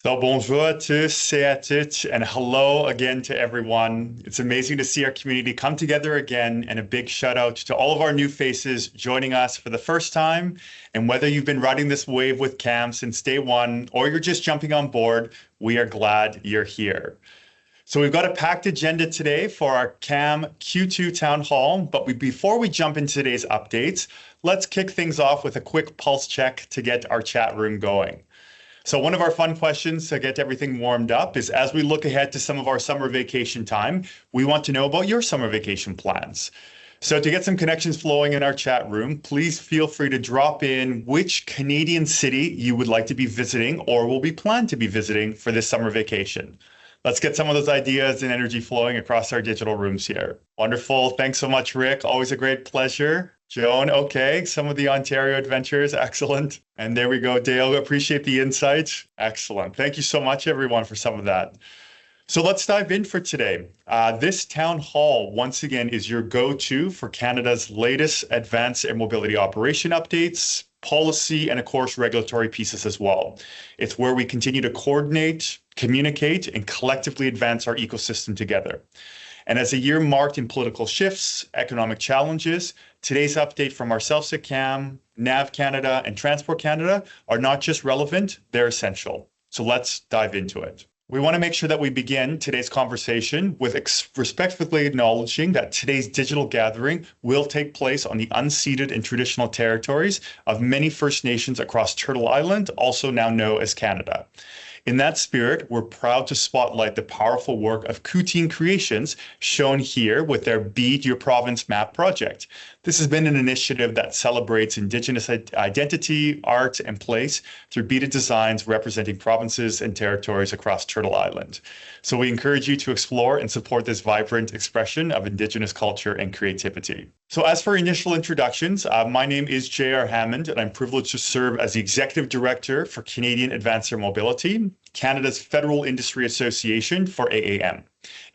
So bonjour à tous et à toutes, and hello again to everyone. It's amazing to see our community come together again, and a big shout out to all of our new faces joining us for the first time. And whether you've been riding this wave with CAAM since day one, or you're just jumping on board, we are glad you're here. So we've got a packed agenda today for our CAAM Q2 Town Hall, but before we jump into today's updates, let's kick things off with a quick pulse check to get our chat room going. So one of our fun questions to get everything warmed up is, as we look ahead to some of our summer vacation time, we want to know about your summer vacation plans. So to get some connections flowing in our chat room, please feel free to drop in which Canadian city you would like to be visiting or will be planned to be visiting for this summer vacation. Let's get some of those ideas and energy flowing across our digital rooms here. Wonderful. Thanks so much, Rick. Always a great pleasure. Joan, okay. Some of the Ontario adventures, excellent. And there we go, Dale. Appreciate the insights. Excellent. Thank you so much, everyone, for some of that. So let's dive in for today. This town hall, once again, is your go-to for Canada's latest advanced air mobility operation updates, policy, and of course, regulatory pieces as well. It's where we continue to coordinate, communicate, and collectively advance our ecosystem together. And as a year marked in political shifts, economic challenges, today's update from ourselves at CAAM, NAV Canada, and Transport Canada are not just relevant, they're essential. So let's dive into it. We want to make sure that we begin today's conversation with respectfully acknowledging that today's digital gathering will take place on the unceded and traditional territories of many First Nations across Turtle Island, also now known as Canada. In that spirit, we're proud to spotlight the powerful work of Kuteen Creations, shown here with their Bead Your Province Map project. This has been an initiative that celebrates Indigenous identity, art, and place through beaded designs representing provinces and territories across Turtle Island. So we encourage you to explore and support this vibrant expression of Indigenous culture and creativity. So as for initial introductions, my name is J.R. Hammond, and I'm privileged to serve as the Executive Director for Canadian Advanced Air Mobility, Canada's Federal Industry Association for AAM.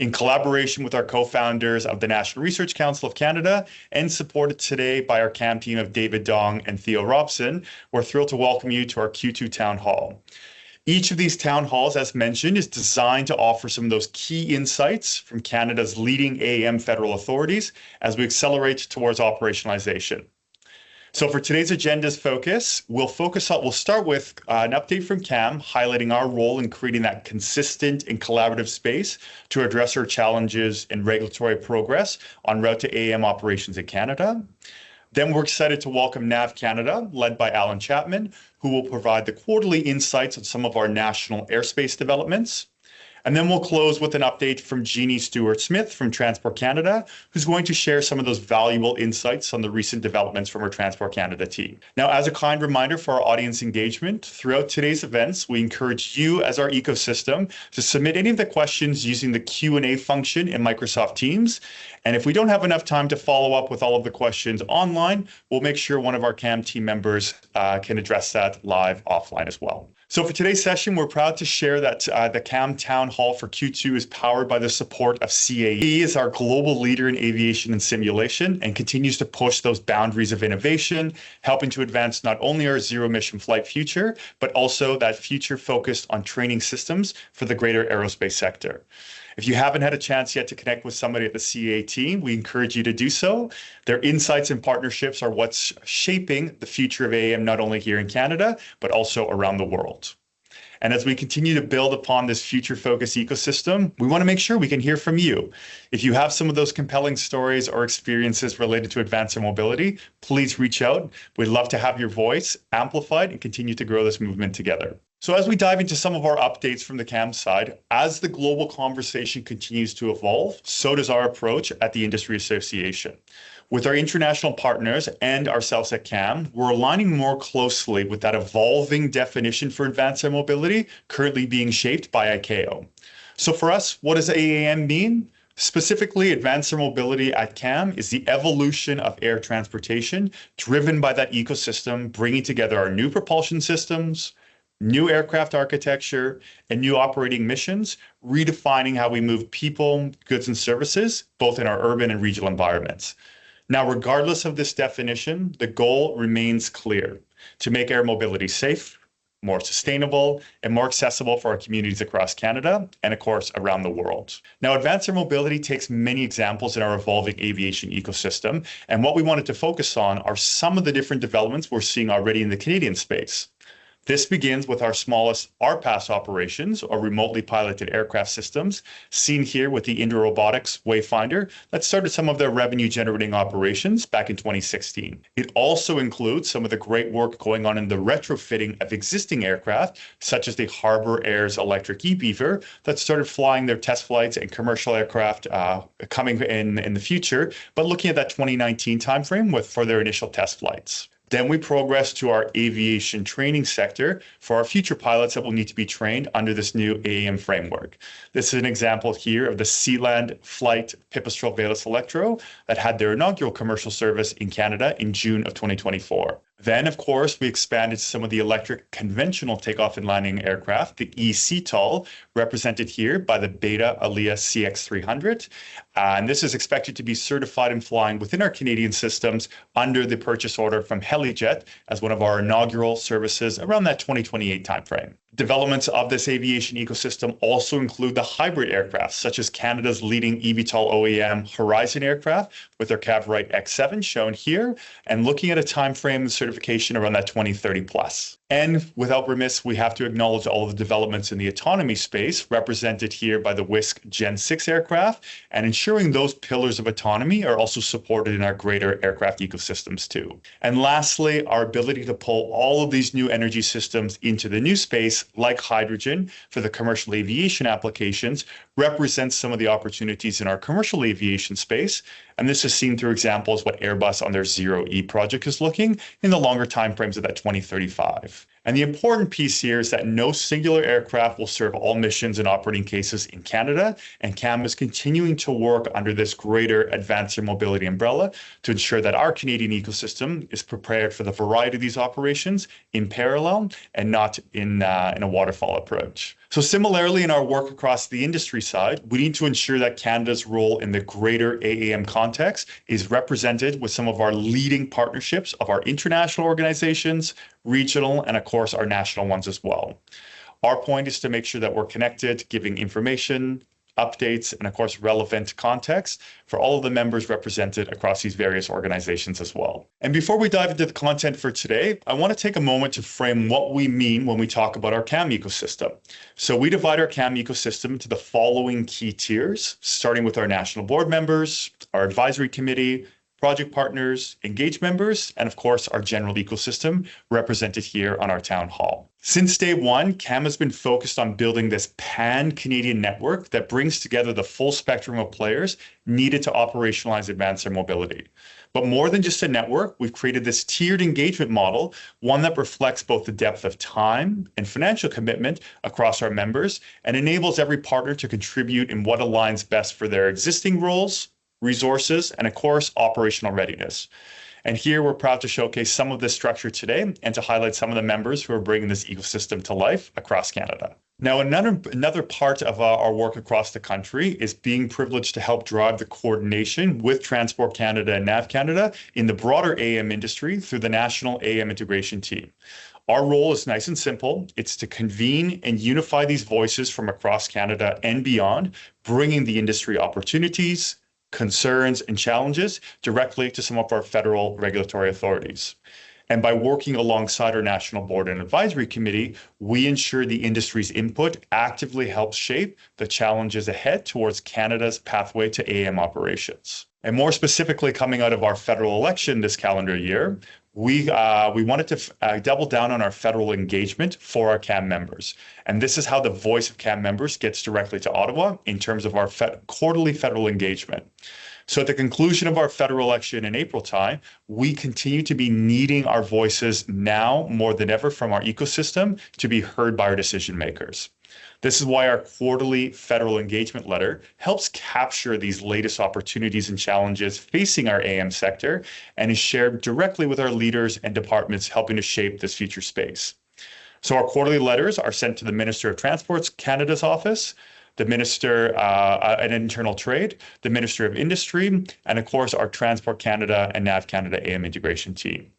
In collaboration with our co-founders of the National Research Council of Canada and supported today by our CAAM team of David Dong and Theo Robson, we're thrilled to welcome you to our Q2 Town Hall. Each of these town halls, as mentioned, is designed to offer some of those key insights from Canada's leading AAM federal authorities as we accelerate towards operationalization. So for today's agenda's focus, we'll start with an update from CAAM highlighting our role in creating that consistent and collaborative space to address our challenges and regulatory progress en route to AAM operations in Canada. Then we're excited to welcome NAV Canada, led by Alan Chapman, who will provide the quarterly insights on some of our national airspace developments. And then we'll close with an update from Jeannie Stewart-Smith from Transport Canada, who's going to share some of those valuable insights on the recent developments from our Transport Canada team. Now, as a kind reminder for our audience engagement, throughout today's events, we encourage you as our ecosystem to submit any of the questions using the Q&A function in Microsoft Teams. And if we don't have enough time to follow up with all of the questions online, we'll make sure one of our CAAM team members can address that live offline as well. So for today's session, we're proud to share that the CAAM Town Hall for Q2 is powered by the support of CAE as our global leader in aviation and simulation and continues to push those boundaries of innovation, helping to advance not only our zero-emission flight future, but also that future focused on training systems for the greater aerospace sector. If you haven't had a chance yet to connect with somebody at the CAA team, we encourage you to do so. Their insights and partnerships are what's shaping the future of AAM, not only here in Canada, but also around the world. And as we continue to build upon this future-focused ecosystem, we want to make sure we can hear from you. If you have some of those compelling stories or experiences related to advanced air mobility, please reach out. We'd love to have your voice amplified and continue to grow this movement together. So as we dive into some of our updates from the CAAM side, as the global conversation continues to evolve, so does our approach at the Industry Association. With our international partners and ourselves at CAAM, we're aligning more closely with that evolving definition for advanced air mobility currently being shaped by ICAO. So for us, what does AAM mean? Specifically, advanced air mobility at CAAM is the evolution of air transportation driven by that ecosystem, bringing together our new propulsion systems, new aircraft architecture, and new operating missions, redefining how we move people, goods, and services, both in our urban and regional environments. Now, regardless of this definition, the goal remains clear: to make air mobility safe, more sustainable, and more accessible for our communities across Canada and, of course, around the world. Now, advanced air mobility takes many examples in our evolving aviation ecosystem, and what we wanted to focus on are some of the different developments we're seeing already in the Canadian space. This begins with our smallest RPAS operations, or remotely piloted aircraft systems, seen here with the India Robotics Wayfinder that started some of their revenue-generating operations back in 2016. It also includes some of the great work going on in the retrofitting of existing aircraft, such as the Harbour Air's electric e-Beaver that started flying their test flights and commercial aircraft coming in the future, but looking at that 2019 timeframe for their initial test flights. Then we progress to our aviation training sector for our future pilots that will need to be trained under this new AAM framework. This is an example here of the Sealand Flight Pipistrel Velis Electro that had their inaugural commercial service in Canada in June of 2024. Then, of course, we expanded some of the electric conventional takeoff and landing aircraft, the eCTOL, represented here by the Beta Alia CX300. And this is expected to be certified and flying within our Canadian systems under the purchase order from Helijet as one of our inaugural services around that 2028 timeframe. Developments of this aviation ecosystem also include the hybrid aircraft, such as Canada's leading eVTOL OEM Horizon aircraft with their Cavorite X7 shown here, and looking at a time frame of certification around that 2030 plus. And without remiss, we have to acknowledge all of the developments in the autonomy space, represented here by the Wisk Gen 6 aircraft, and ensuring those pillars of autonomy are also supported in our greater aircraft ecosystems too. And lastly, our ability to pull all of these new energy systems into the new space, like hydrogen for the commercial aviation applications, represents some of the opportunities in our commercial aviation space. And this is seen through examples what Airbus on their Zero E project is looking in the longer timeframes of that 2035. And the important piece here is that no singular aircraft will serve all missions and operating cases in Canada, and CAAM is continuing to work under this greater advanced air mobility umbrella to ensure that our Canadian ecosystem is prepared for the variety of these operations in parallel and not in a waterfall approach. So similarly, in our work across the industry side, we need to ensure that Canada's role in the greater AAM context is represented with some of our leading partnerships of our international organizations, regional, and of course, our national ones as well. Our point is to make sure that we're connected, giving information, updates, and of course, relevant context for all of the members represented across these various organizations as well. And before we dive into the content for today, I want to take a moment to frame what we mean when we talk about our CAAM ecosystem. So we divide our CAAM ecosystem into the following key tiers, starting with our national board members, our advisory committee, project partners, engaged members, and of course, our general ecosystem represented here on our town hall. Since day one, CAAM has been focused on building this pan-Canadian network that brings together the full spectrum of players needed to operationalize advanced air mobility. But more than just a network, we've created this tiered engagement model, one that reflects both the depth of time and financial commitment across our members and enables every partner to contribute in what aligns best for their existing roles, resources, and of course, operational readiness. And here we're proud to showcase some of this structure today and to highlight some of the members who are bringing this ecosystem to life across Canada. Now, another part of our work across the country is being privileged to help drive the coordination with Transport Canada and NAV Canada in the broader AAM industry through the National AAM Integration Team. Our role is nice and simple. It's to convene and unify these voices from across Canada and beyond, bringing the industry opportunities, concerns, and challenges directly to some of our federal regulatory authorities. And by working alongside our National Board and Advisory Committee, we ensure the industry's input actively helps shape the challenges ahead towards Canada's pathway to AAM operations. And more specifically, coming out of our federal election this calendar year, we wanted to double down on our federal engagement for our CAAM members. And this is how the voice of CAAM members gets directly to Ottawa in terms of our quarterly federal engagement. So at the conclusion of our federal election in April time, we continue to be needing our voices now more than ever from our ecosystem to be heard by our decision makers. This is why our quarterly federal engagement letter helps capture these latest opportunities and challenges facing our AAM sector and is shared directly with our leaders and departments helping to shape this future space. So our quarterly letters are sent to the Minister of Transport Canada's office, the Minister of Internal Trade, the Minister of Industry, and of course our Transport Canada and NAV Canada AAM integration team.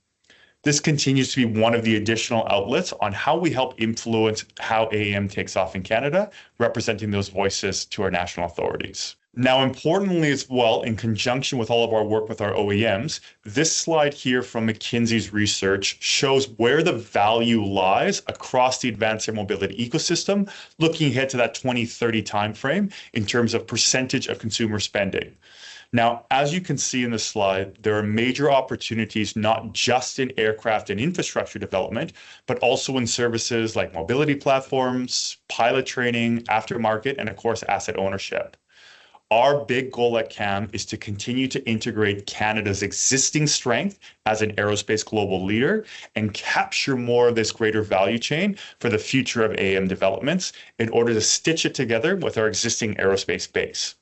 This continues to be one of the additional outlets on how we help influence how AAM takes off in Canada, representing those voices to our national authorities. Now, importantly as well, in conjunction with all of our work with our OEMs, this slide here from McKinsey's research shows where the value lies across the advanced air mobility ecosystem, looking ahead to that 2030 timeframe in terms of percentage of consumer spending. Now, as you can see in the slide, there are major opportunities not just in aircraft and infrastructure development, but also in services like mobility platforms, pilot training, aftermarket, and of course, asset ownership. Our big goal at CAAM is to continue to integrate Canada's existing strength as an aerospace global leader and capture more of this greater value chain for the future of AAM developments in order to stitch it together with our existing aerospace base.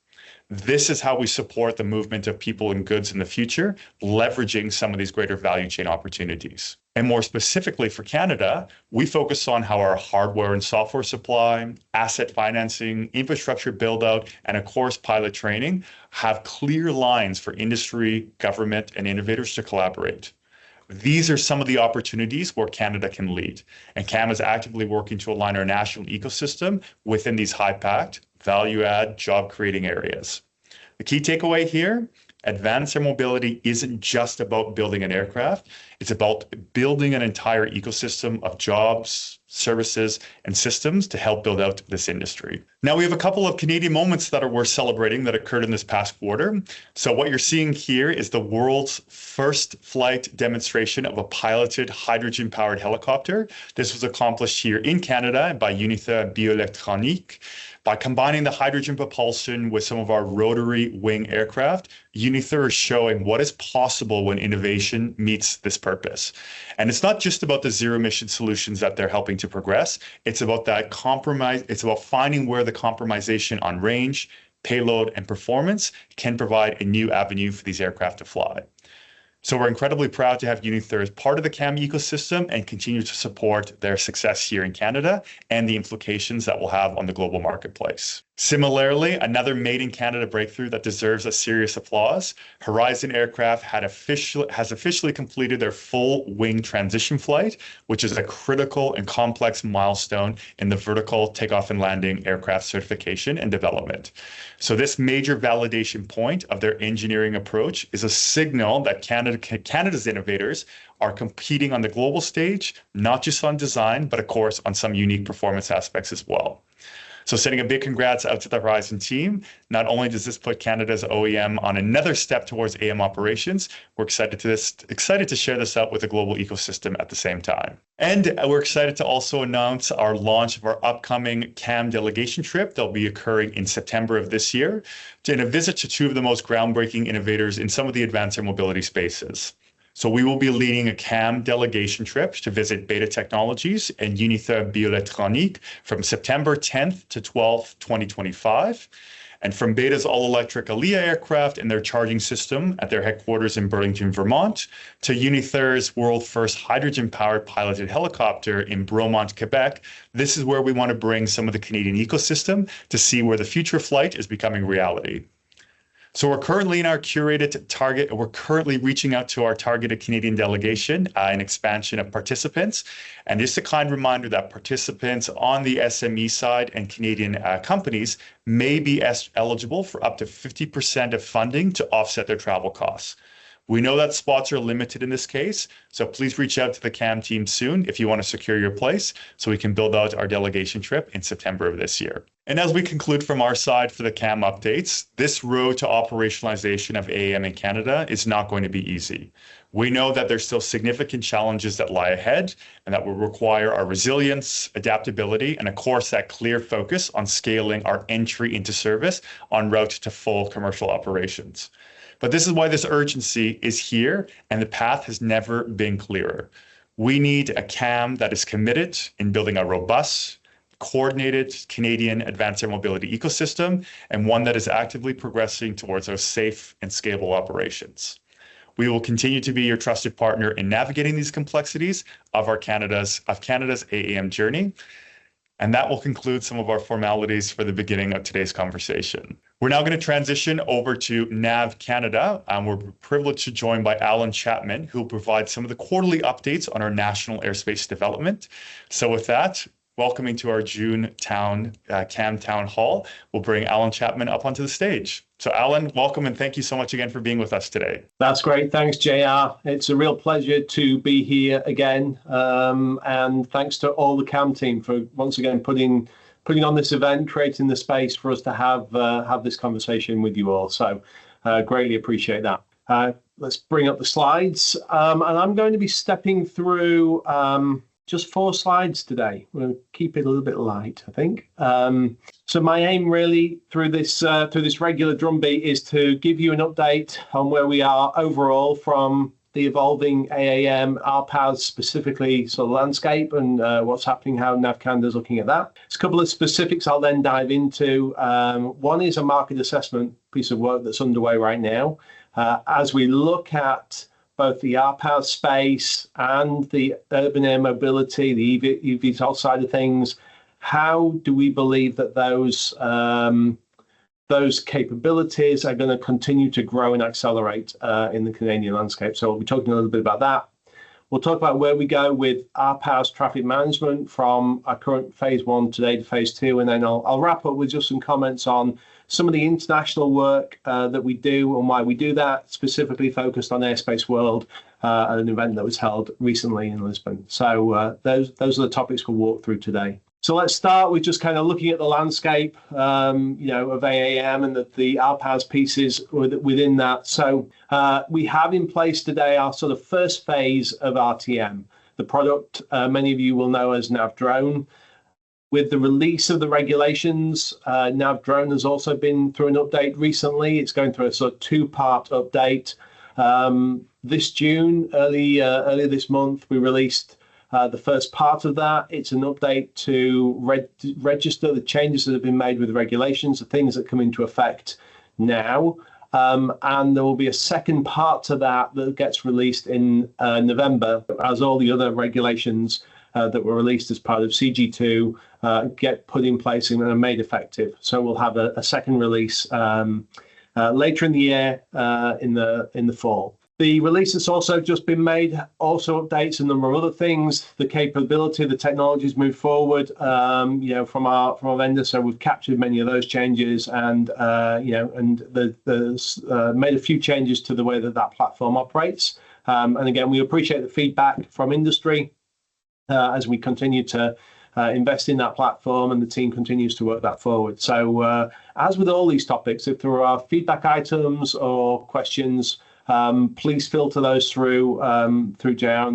This is how we support the movement of people and goods in the future, leveraging some of these greater value chain opportunities. And more specifically for Canada, we focus on how our hardware and software supply, asset financing, infrastructure build-out, and of course, pilot training have clear lines for industry, government, and innovators to collaborate. These are some of the opportunities where Canada can lead, and CAAM is actively working to align our national ecosystem within these high-packed, value-add, job-creating areas. The key takeaway here, advanced air mobility isn't just about building an aircraft, it's about building an entire ecosystem of jobs, services, and systems to help build out this industry. Now, we have a couple of Canadian moments that are worth celebrating that occurred in this past quarter. So what you're seeing here is the world's first flight demonstration of a piloted hydrogen-powered helicopter. This was accomplished here in Canada by Unither Bioelectronics. By combining the hydrogen propulsion with some of our rotary wing aircraft, Unither is showing what is possible when innovation meets this purpose. And it's not just about the zero emission solutions that they're helping to progress. It's about that compromise. It's about finding where the compromisation on range, payload, and performance can provide a new avenue for these aircraft to fly. So we're incredibly proud to have Unither as part of the CAAM ecosystem and continue to support their success here in Canada and the implications that will have on the global marketplace. Similarly, another made in Canada breakthrough that deserves a serious applause, Horizon Aircraft has officially completed their full wing transition flight, which is a critical and complex milestone in the vertical takeoff and landing aircraft certification and development. So this major validation point of their engineering approach is a signal that Canada's innovators are competing on the global stage, not just on design, but of course on some unique performance aspects as well. So sending a big congrats out to the Horizon team. Not only does this put Canada's OEM on another step towards AAM operations, we're excited to share this out with the global ecosystem at the same time. And we're excited to also announce our launch of our upcoming CAAM delegation trip that'll be occurring in September of this year, in a visit to two of the most groundbreaking innovators in some of the advanced air mobility spaces. So we will be leading a CAAM delegation trip to visit Beta Technologies and Unither Bioelectronics from September 10th to 12th, 2025. And from Beta's all-electric ALIA aircraft and their charging system at their headquarters in Burlington, Vermont, to Unither's world-first hydrogen-powered piloted helicopter in Bromont, Quebec, this is where we want to bring some of the Canadian ecosystem to see where the future flight is becoming reality. So we're currently in our curated target, we're currently reaching out to our targeted Canadian delegation, an expansion of participants. And just a kind reminder that participants on the SME side and Canadian companies may be eligible for up to 50% of funding to offset their travel costs. We know that spots are limited in this case, so please reach out to the CAAM team soon if you want to secure your place so we can build out our delegation trip in September of this year. And as we conclude from our side for the CAAM updates, this road to operationalization of AAM in Canada is not going to be easy. We know that there's still significant challenges that lie ahead and that will require our resilience, adaptability, and of course that clear focus on scaling our entry into service en route to full commercial operations. But this is why this urgency is here and the path has never been clearer. We need a CAAM that is committed in building a robust, coordinated Canadian advanced air mobility ecosystem and one that is actively progressing towards our safe and scalable operations. We will continue to be your trusted partner in navigating these complexities of Canada's AAM journey. And that will conclude some of our formalities for the beginning of today's conversation. We're now going to transition over to NAV Canada. We're privileged to join by Alan Chapman, who will provide some of the quarterly updates on our national airspace development. So with that, welcoming to our June CAAM Town Hall, we'll bring Alan Chapman up onto the stage. So Alan, welcome and thank you so much again for being with us today. That's great. Thanks, JR. It's a real pleasure to be here again. And thanks to all the CAAM team for once again putting on this event, creating the space for us to have this conversation with you all. So greatly appreciate that. Let's bring up the slides. And I'm going to be stepping through just 4 slides today. We'll keep it a little bit light, I think. So my aim really through this regular drumbeat is to give you an update on where we are overall from the evolving AAM, RPAS, specifically sort of landscape and what's happening, how NAV Canada is looking at that. There's a couple of specifics I'll then dive into. One is a market assessment piece of work that's underway right now. As we look at both the RPAS space and the urban air mobility, the eVTOL side of things, how do we believe that those capabilities are going to continue to grow and accelerate in the Canadian landscape? So we'll be talking a little bit about that. We'll talk about where we go with RPAS Traffic Management from our current Phase 1 today to Phase 2, and then I'll wrap up with just some comments on some of the international work that we do and why we do that, specifically focused on Airspace World, at an event that was held recently in Lisbon. So those are the topics we'll walk through today. So let's start with just kind of looking at the landscape, of AAM and the RPAS pieces within that. So we have in place today our sort of first phase of RTM, the product many of you will know as NAV Drone. With the release of the regulations, NAV Drone has also been through an update recently. It's going through a sort of 2-part update. This June, earlier this month, we released the first part of that. It's an update to register the changes that have been made with the regulations, the things that come into effect now. And there will be a second part to that gets released in November, as all the other regulations that were released as part of CG2 get put in place and are made effective. So we'll have a second release later in the year, in the fall. The release that's also just been made also updates a number of other things. The capability, the technologies move forward, from our vendor. So we've captured many of those changes, and made a few changes to the way that platform operates. And again, we appreciate the feedback from industry as we continue to invest in that platform, and the team continues to work that forward. So as with all these topics, if there are feedback items or questions, please filter those through JR and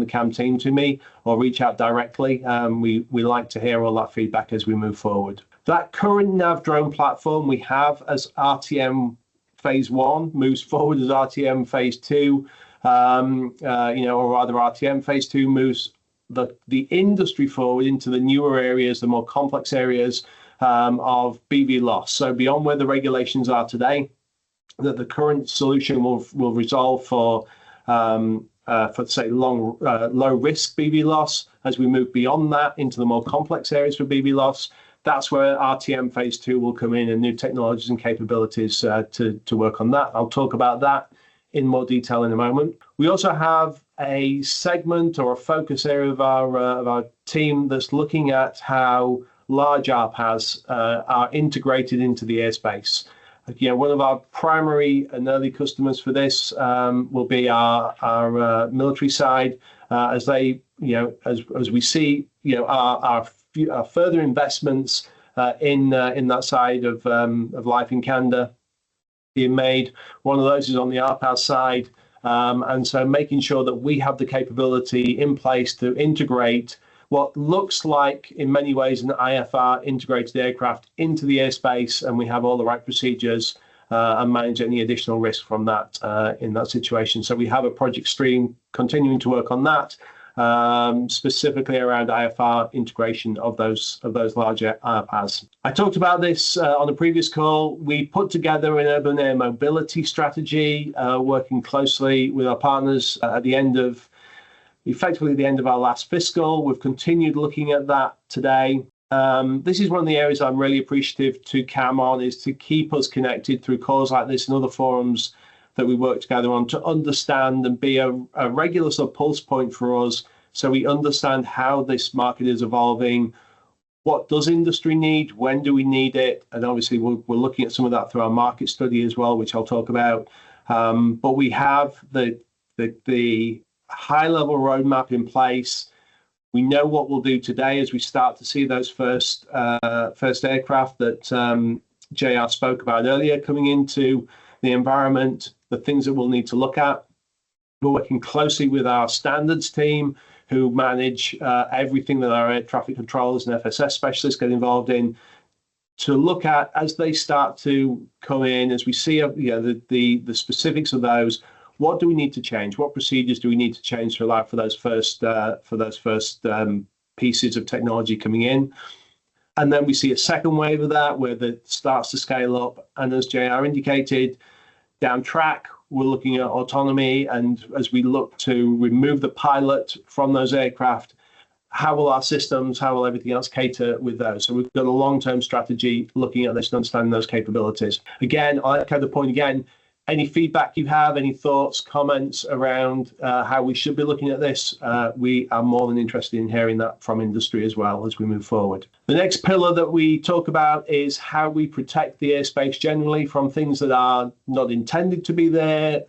the CAAM team to me, or reach out directly. We like to hear all that feedback as we move forward. That current NAV Drone platform we have as RTM Phase 1 moves forward as RTM Phase 2, or rather RTM Phase 2 moves the industry forward into the newer areas, the more complex areas of BVLOS. So beyond where the regulations are today, that the current solution will resolve for say low risk BVLOS. As we move beyond that into the more complex areas for BVLOS, that's where RTM Phase 2 will come in, and new technologies and capabilities to work on that. I'll talk about that in more detail in a moment. We also have a segment or a focus area of our team that's looking at how large RPAS are integrated into the airspace. One of our primary and early customers for this will be our military side, as they, as we see, our further investments in that side of life in Canada being made. One of those is on the RPAS side, and so making sure that we have the capability in place to integrate what looks like, in many ways, an IFR integrated aircraft into the airspace, and we have all the right procedures and manage any additional risk from that in that situation. So we have a project stream continuing to work on that, specifically around IFR integration of those larger RPAS. I talked about this on a previous call. We put together an urban air mobility strategy, working closely with our partners at the end of effectively the end of our last fiscal. We've continued looking at that today. This is one of the areas I'm really appreciative to CAAM on, is to keep us connected through calls like this and other forums that we work together on, to understand and be a regular sort of pulse point for us, so we understand how this market is evolving. What does industry need? When do we need it? And obviously, we're looking at some of that through our market study as well, which I'll talk about. But we have the high-level roadmap in place. We know what we'll do today as we start to see those first aircraft that JR spoke about earlier coming into the environment, the things that we'll need to look at. We're working closely with our standards team, who manage everything that our air traffic controllers and FSS specialists get involved in, to look at as they start to come in, as we see the specifics of those. What do we need to change? What procedures do we need to change to allow for those first pieces of technology coming in? And then we see a second wave of that where that starts to scale up. And as JR indicated, down track, we're looking at autonomy, and as we look to remove the pilot from those aircraft, how will our systems, how will everything else cater with those? So we've got a long-term strategy looking at this and understanding those capabilities. Again, I echo the point again, any feedback you have, any thoughts, comments around how we should be looking at this, we are more than interested in hearing that from industry as well as we move forward. The next pillar that we talk about is how we protect the airspace generally from things that are not intended to be there.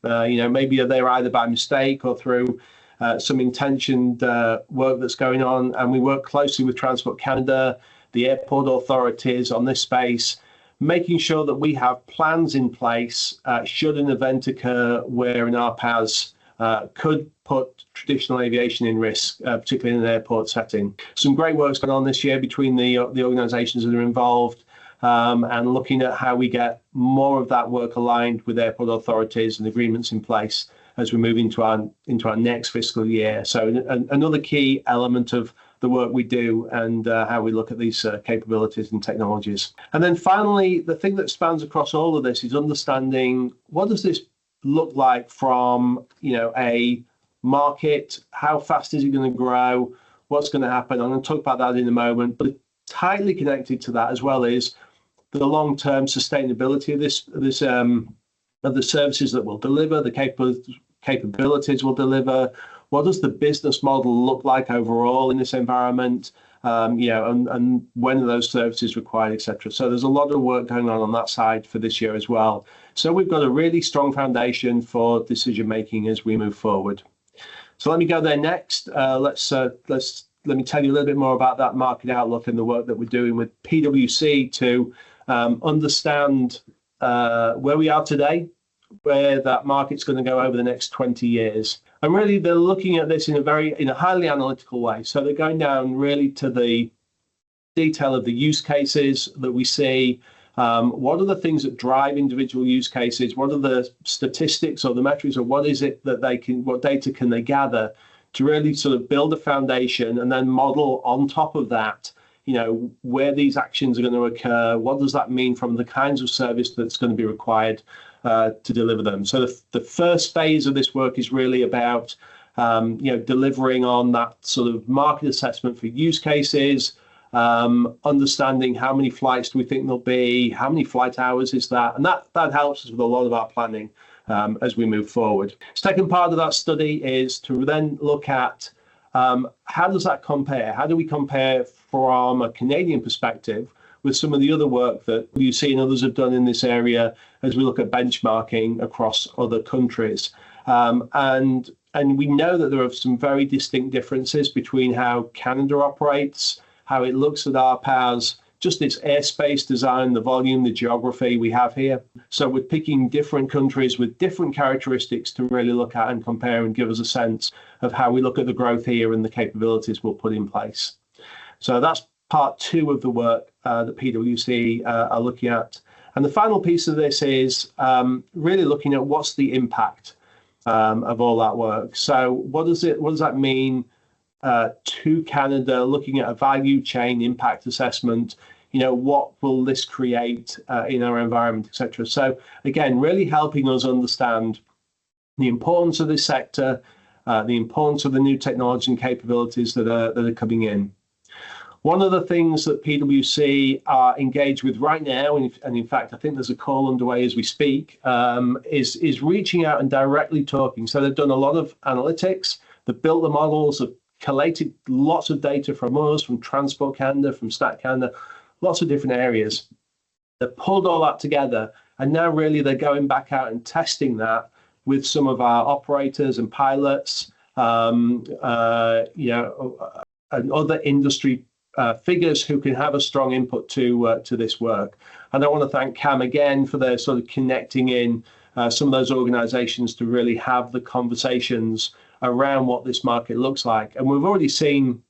Maybe they're either by mistake or through some intentioned work that's going on. And we work closely with Transport Canada, the airport authorities on this space, making sure that we have plans in place should an event occur where an RPAS could put traditional aviation in risk, particularly in an airport setting. Some great work's going on this year between the organisations that are involved, and looking at how we get more of that work aligned with airport authorities and agreements in place as we move into our next fiscal year. So another key element of the work we do and how we look at these capabilities and technologies. And then finally, the thing that spans across all of this is understanding what does this look like from a market, how fast is it going to grow, what's going to happen. I'm going to talk about that in a moment, but tightly connected to that as well is the long-term sustainability of the services that we'll deliver, the capabilities we'll deliver. What does the business model look like overall in this environment? And when are those services required, etc. So there's a lot of work going on that side for this year as well. So we've got a really strong foundation for decision making as we move forward. So let me go there next. Let me tell you a little bit more about that market outlook and the work that we're doing with PwC to understand where we are today, where that market's going to go over the next 20 years. And really, they're looking at this in a highly analytical way. So they're going down really to the detail of the use cases that we see. What are the things that drive individual use cases? What are the statistics or the metrics, or what is it that what data can they gather to really sort of build a foundation and then model on top of that, where these actions are going to occur? What does that mean from the kinds of service that's going to be required to deliver them? So the first phase of this work is really about delivering on that sort of market assessment for use cases, understanding how many flights do we think there'll be, how many flight hours is that, and that helps us with a lot of our planning as we move forward. Second part of that study is to then look at how does that compare? How do we compare from a Canadian perspective with some of the other work that you see and others have done in this area as we look at benchmarking across other countries. And we know that there are some very distinct differences between how Canada operates, how it looks at RPAS, just its airspace design, the volume, the geography we have here. So we're picking different countries with different characteristics to really look at and compare and give us a sense of how we look at the growth here and the capabilities we'll put in place. So that's part two of the work that PwC are looking at. And the final piece of this is really looking at what's the impact of all that work. So what does that mean to Canada, looking at a value chain impact assessment? What will this create in our environment, etc. So again, really helping us understand the importance of this sector, the importance of the new technology and capabilities that are coming in. One of the things that PwC are engaged with right now, and in fact, I think there's a call underway as we speak, is reaching out and directly talking. So they've done a lot of analytics, they've built the models, have collated lots of data from us, from Transport Canada, from Stat Canada, lots of different areas. They've pulled all that together, and now really they're going back out and testing that with some of our operators and pilots, and other industry figures who can have a strong input to this work. And I want to thank CAAM again for their sort of connecting in some of those organizations to really have the conversations around what this market looks like. And we've already seen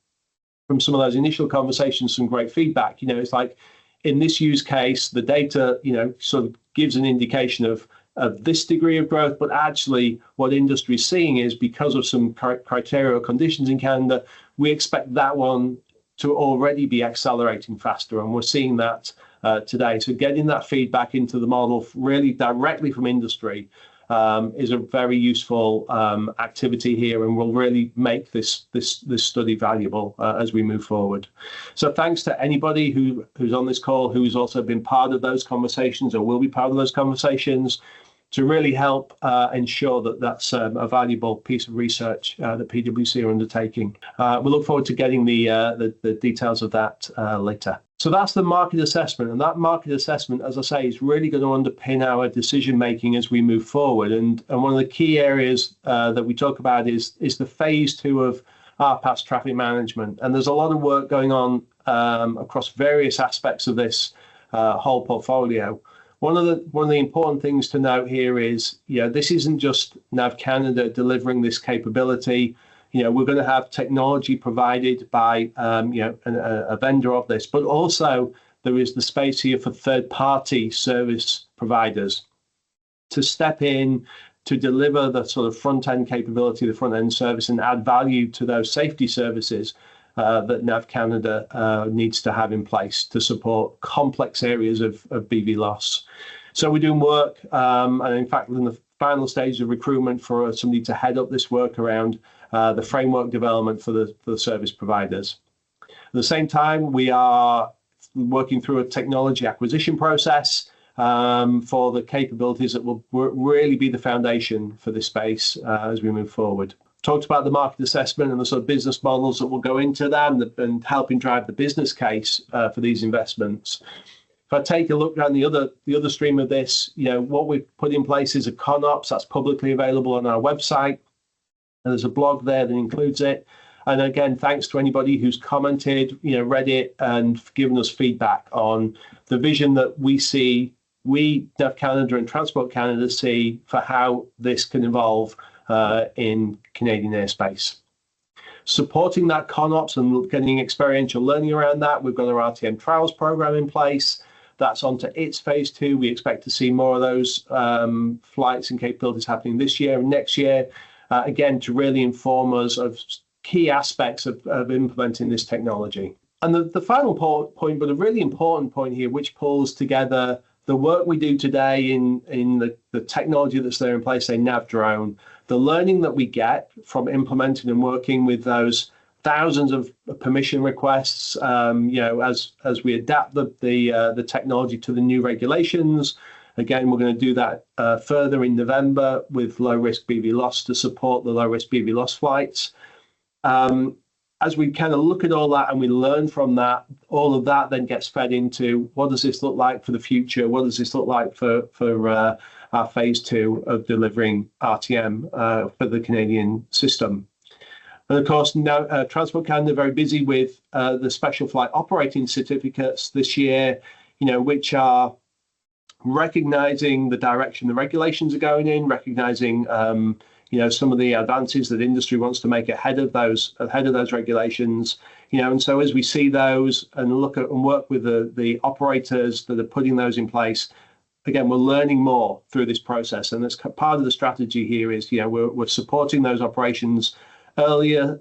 from some of those initial conversations some great feedback. It's like in this use case, the data, sort of gives an indication of this degree of growth, but actually what industry is seeing is because of some criteria or conditions in Canada, we expect that one to already be accelerating faster, and we're seeing that today. So getting that feedback into the model really directly from industry is a very useful activity here, and will really make this study valuable as we move forward. So thanks to anybody who's on this call who's also been part of those conversations or will be part of those conversations to really help ensure that that's a valuable piece of research that PwC are undertaking. We look forward to getting the details of that later. So that's the market assessment, and that market assessment, as I say, is really going to underpin our decision making as we move forward. And one of the key areas that we talk about is the phase 2 of RPAS Traffic Management, and there's a lot of work going on across various aspects of this whole portfolio. One of the important things to note here is, this isn't just NAV Canada delivering this capability. We're going to have technology provided by a vendor of this, but also there is the space here for third-party service providers to step in to deliver the sort of front-end capability, the front-end service, and add value to those safety services that NAV Canada needs to have in place to support complex areas of BVLOS. So we're doing work, and in fact, in the final stage of recruitment for somebody to head up this work around the framework development for the service providers. At the same time, we are working through a technology acquisition process for the capabilities that will really be the foundation for this space as we move forward. Talked about the market assessment and the sort of business models that will go into that and helping drive the business case for these investments. If I take a look down the other stream of this, what we've put in place is a ConOps that's publicly available on our website. And there's a blog there that includes it. And again, thanks to anybody who's commented, read it and given us feedback on the vision that we, NAV Canada and Transport Canada, see for how this can evolve in Canadian airspace. Supporting that ConOps and getting experiential learning around that, we've got our RTM trials program in place. That's onto its phase 2. We expect to see more of those flights and capabilities happening this year and next year, again, to really inform us of key aspects of implementing this technology. And the final point, but a really important point here, which pulls together the work we do today in the technology that's there in place, say NAV Drone, the learning that we get from implementing and working with those thousands of permission requests, as we adapt the technology to the new regulations. Again, we're going to do that further in November with low-risk BVLOS to support the low-risk BVLOS flights. As we kind of look at all that and we learn from that, all of that then gets fed into what does this look like for the future? What does this look like for our phase 2 of delivering RTM for the Canadian system? And of course, now Transport Canada very busy with the special flight operating certificates this year, which are recognizing the direction the regulations are going in, recognizing some of the advances that industry wants to make ahead of those regulations, and so as we see those and look at and work with the operators that are putting those in place, again, we're learning more through this process, and that's part of the strategy here is we're supporting those operations earlier.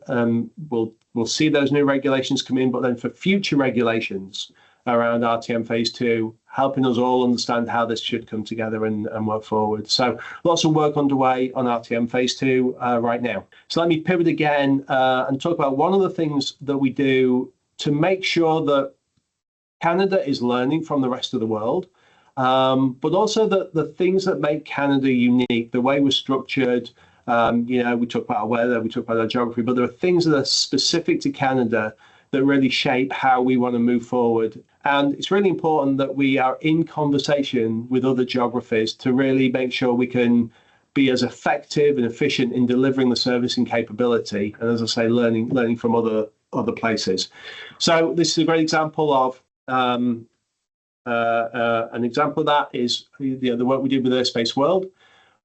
We'll see those new regulations come in, but then for future regulations around RTM Phase 2, helping us all understand how this should come together and work forward. So lots of work underway on RTM Phase 2 right now. So let me pivot again and talk about one of the things that we do to make sure that Canada is learning from the rest of the world, but also the things that make Canada unique, the way we're structured. We talk about our weather, we talk about our geography, but there are things that are specific to Canada that really shape how we want to move forward. And it's really important that we are in conversation with other geographies to really make sure we can be as effective and efficient in delivering the service and capability. And as I say, learning from other places. So this is a great example of an example of that is the work we did with Airspace World.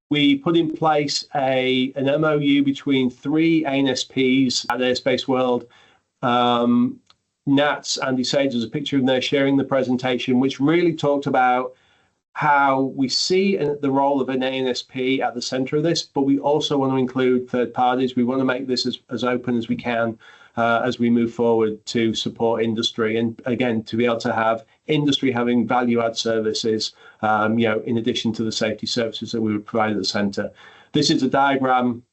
We put in place an MOU between 3 ANSPs at Airspace World. Nats, Andy Sage, there's a picture of them there sharing the presentation, which really talked about how we see the role of an ANSP at the center of this, but we also want to include third parties. We want to make this as open as we can as we move forward to support industry. And again, to be able to have industry having value add services, in addition to the safety services that we would provide at the center. This is a diagram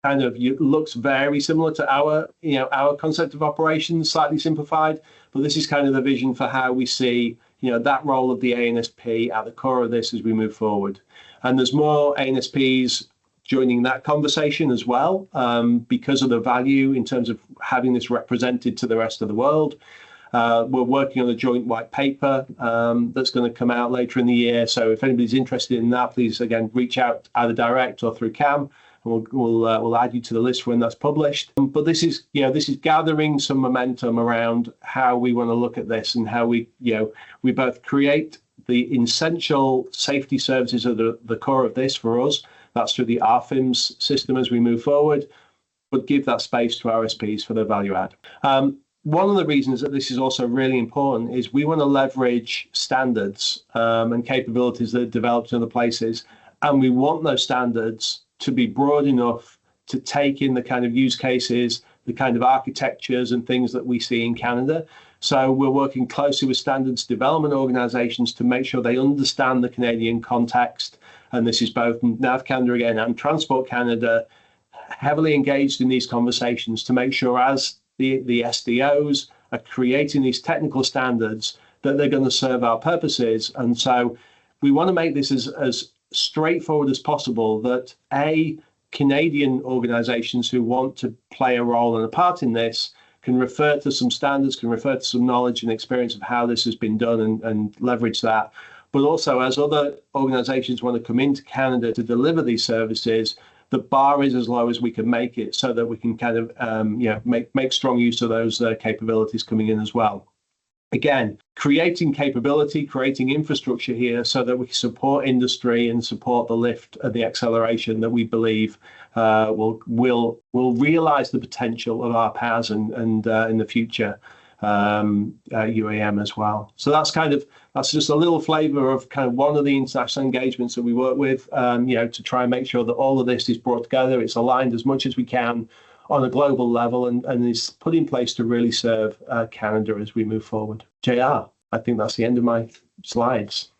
kind of looks very similar to our concept of operations, slightly simplified, but this is kind of the vision for how we see, that role of the ANSP at the core of this as we move forward. And there's more ANSPs joining that conversation as well, because of the value in terms of having this represented to the rest of the world. We're working on a joint white paper that's going to come out later in the year. So if anybody's interested in that, please, again, reach out either direct or through CAAM. We'll add you to the list when that's published. But this is gathering some momentum around how we want to look at this and how we both create the essential safety services at the core of this for us. That's through the RFIMS system as we move forward, but give that space to RSPs for their value add. One of the reasons that this is also really important is we want to leverage standards and capabilities that are developed in other places, and we want those standards to be broad enough to take in the kind of use cases, the kind of architectures and things that we see in Canada. So we're working closely with standards development organizations to make sure they understand the Canadian context. And this is both NAV Canada again and Transport Canada, heavily engaged in these conversations to make sure as the SDOs are creating these technical standards that they're going to serve our purposes. And so we want to make this as straightforward as possible that Canadian organizations who want to play a role and a part in this can refer to some standards, can refer to some knowledge and experience of how this has been done and leverage that. But also as other organizations want to come into Canada to deliver these services, the bar is as low as we can make it so that we can kind of make strong use of those capabilities coming in as well. Again, creating capability, creating infrastructure here so that we can support industry and support the lift and the acceleration that we believe will realize the potential of RPAS and in the future UAM as well. So that's just a little flavor of kind of one of the international engagements that we work with, to try and make sure that all of this is brought together. It's aligned as much as we can on a global level and is put in place to really serve Canada as we move forward. JR, I think that's the end of my slides.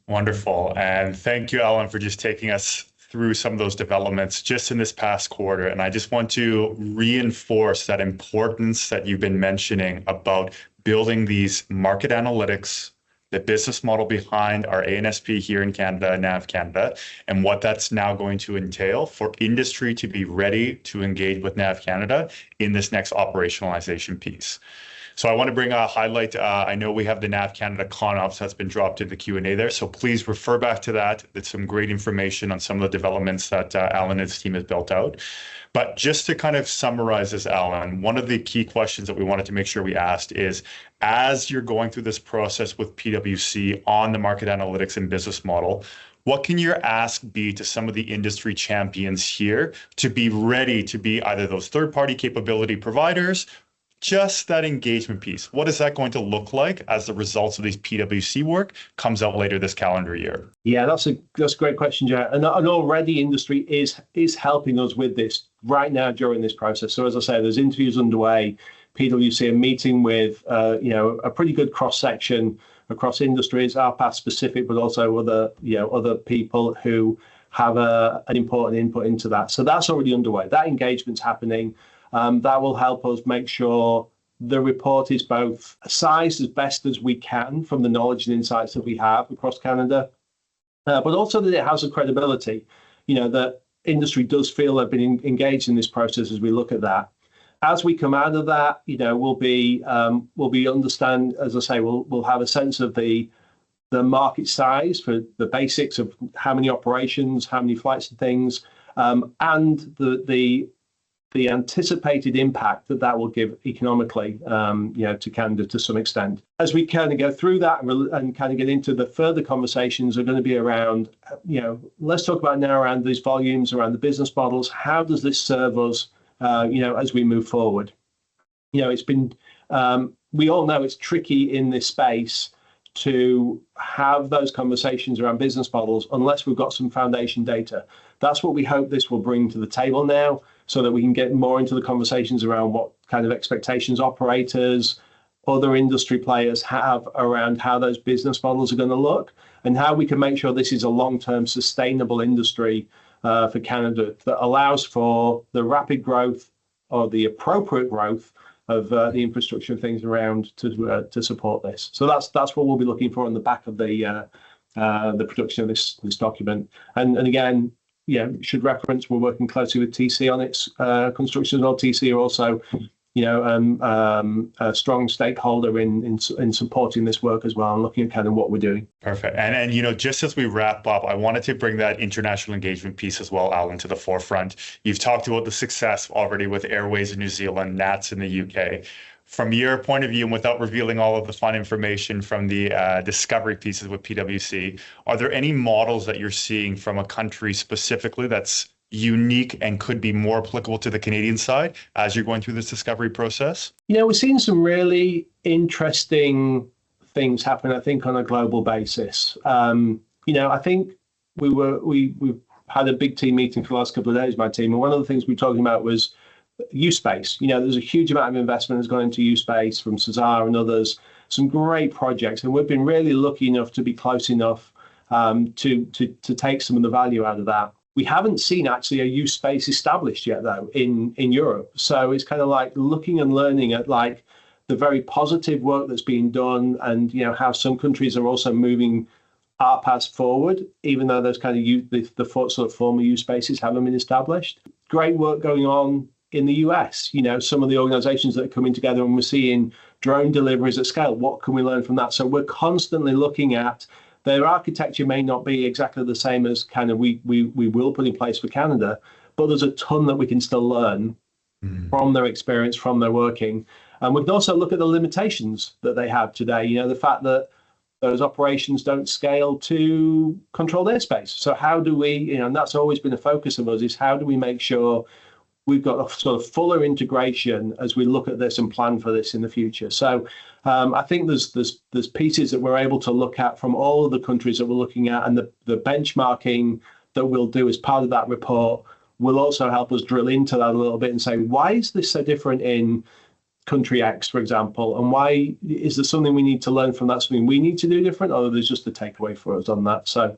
Wonderful. And thank you, Alan, for just taking us through some of those developments just in this past quarter. And I just want to reinforce that importance that you've been mentioning about building these market analytics, the business model behind our ANSP here in Canada, NAV Canada, and what that's now going to entail for industry to be ready to engage with NAV Canada in this next operationalization piece. So I want to bring a highlight. I know we have the NAV Canada ConOps that's been dropped in the Q&A there, so please refer back to that. It's some great information on some of the developments that Alan and his team has built out. But just to kind of summarize this, Alan, one of the key questions that we wanted to make sure we asked is, as you're going through this process with PwC on the market analytics and business model, what can your ask be to some of the industry champions here to be ready to be either those third-party capability providers, just that engagement piece? What is that going to look like as the results of these PwC work comes out later this calendar year? Yeah, that's a great question, Jared. And already industry is helping us with this right now during this process. So as I say, there's interviews underway. PwC are meeting with a pretty good cross section across industries, RPAS specific, but also other people who have an important input into that. So that's already underway. That engagement's happening. That will help us make sure the report is both sized as best as we can from the knowledge and insights that we have across Canada, but also that it has a credibility, that industry does feel they've been engaged in this process as we look at that. As we come out of that, we'll be understand, as I say, we'll have a sense of the market size for the basics of how many operations, how many flights and things, and the anticipated impact that will give economically, to Canada to some extent. As we kind of go through that and kind of get into the further conversations are going to be around, let's talk about now around these volumes, around the business models. How does this serve us, as we move forward? It's been, we all know it's tricky in this space to have those conversations around business models unless we've got some foundation data. That's what we hope this will bring to the table now, so that we can get more into the conversations around what kind of expectations operators, other industry players have around how those business models are going to look, and how we can make sure this is a long-term sustainable industry for Canada that allows for the rapid growth or the appropriate growth of the infrastructure and things around to support this. So that's what we'll be looking for on the back of the production of this document. And again, should reference we're working closely with TC on its construction as well. TC are also, a strong stakeholder in supporting this work as well and looking at kind of what we're doing. Perfect. And just as we wrap up, I wanted to bring that international engagement piece as well, Alan, to the forefront. You've talked about the success already with Airways in New Zealand, NATS in the UK. From your point of view, and without revealing all of the fun information from the discovery pieces with PwC, are there any models that you're seeing from a country specifically that's unique and could be more applicable to the Canadian side as you're going through this discovery process? We're seeing some really interesting things happen, I think, on a global basis. I think we've had a big team meeting for the last couple of days, my team, and one of the things we were talking about was U-Space. There's a huge amount of investment that's gone into U-Space from Cesar and others, some great projects, and we've been really lucky enough to be close enough to take some of the value out of that. We haven't seen actually a U-Space established yet, though, in Europe. So it's kind of like looking and learning at like the very positive work that's being done, and how some countries are also moving RPAS forward, even though those kind of the sort of former U-Spaces haven't been established. Great work going on in the US, some of the organizations that are coming together, and we're seeing drone deliveries at scale. What can we learn from that? So we're constantly looking at their architecture may not be exactly the same as kind of we will put in place for Canada, but there's a ton that we can still learn from their experience, from their working. And we can also look at the limitations that they have today, the fact that those operations don't scale to controlled airspace. So how do we, and that's always been a focus of us, is how do we make sure we've got a sort of fuller integration as we look at this and plan for this in the future. So I think there's pieces that we're able to look at from all of the countries that we're looking at, and the benchmarking that we'll do as part of that report will also help us drill into that a little bit and say, why is this so different in country X, for example, and why is there something we need to learn from that, something we need to do different, or there's just a takeaway for us on that. So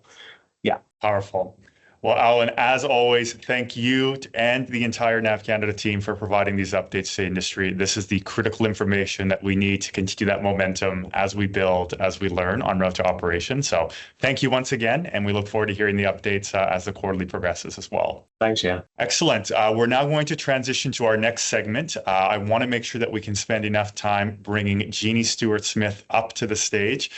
yeah. Powerful. Well, Alan, as always, thank you and the entire NAV Canada team for providing these updates to industry. This is the critical information that we need to continue that momentum as we build, as we learn on route to operation. So thank you once again, and we look forward to hearing the updates as the quarterly progresses as well. Thanks, yeah. Excellent. We're now going to transition to our next segment. I want to make sure that we can spend enough time bringing Jeannie Stewart-Smith up to the stage.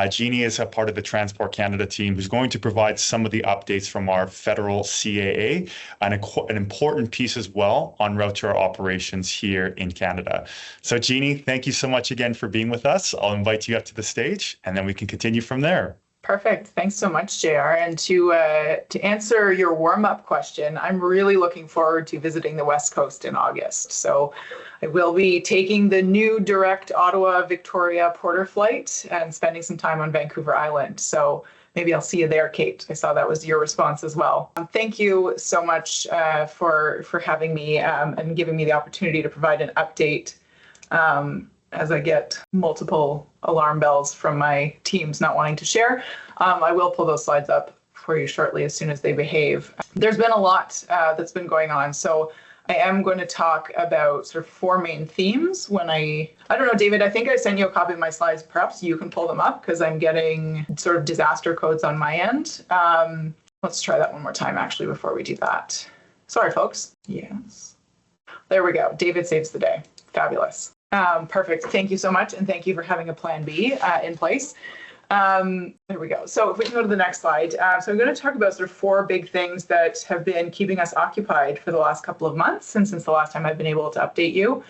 Jeannie is a part of the Transport Canada team who's going to provide some of the updates from our federal CAA, and an important piece as well on route to our operations here in Canada. So Jeannie, thank you so much again for being with us. I'll invite you up to the stage, and then we can continue from there. Perfect. Thanks so much, JR. And to answer your warm-up question, I'm really looking forward to visiting the West Coast in August. So I will be taking the new direct Ottawa-Victoria Porter flight and spending some time on Vancouver Island. So maybe I'll see you there, Kate. I saw that was your response as well. Thank you so much for having me and giving me the opportunity to provide an update as I get multiple alarm bells from my teams not wanting to share. I will pull those slides up for you shortly as soon as they behave. There's been a lot that's been going on. So I am going to talk about sort of four main themes. I don't know, David, I think I sent you a copy of my slides. Perhaps you can pull them up because I'm getting sort of disaster codes on my end. Let's try that one more time, actually, before we do that. Sorry, folks. Yes. There we go. David saves the day. Fabulous. Perfect. Thank you so much. And thank you for having a plan B in place. There we go. So if we can go to the next slide. So I'm going to talk about sort of four big things that have been keeping us occupied for the last couple of months and since the last time I've been able to update you.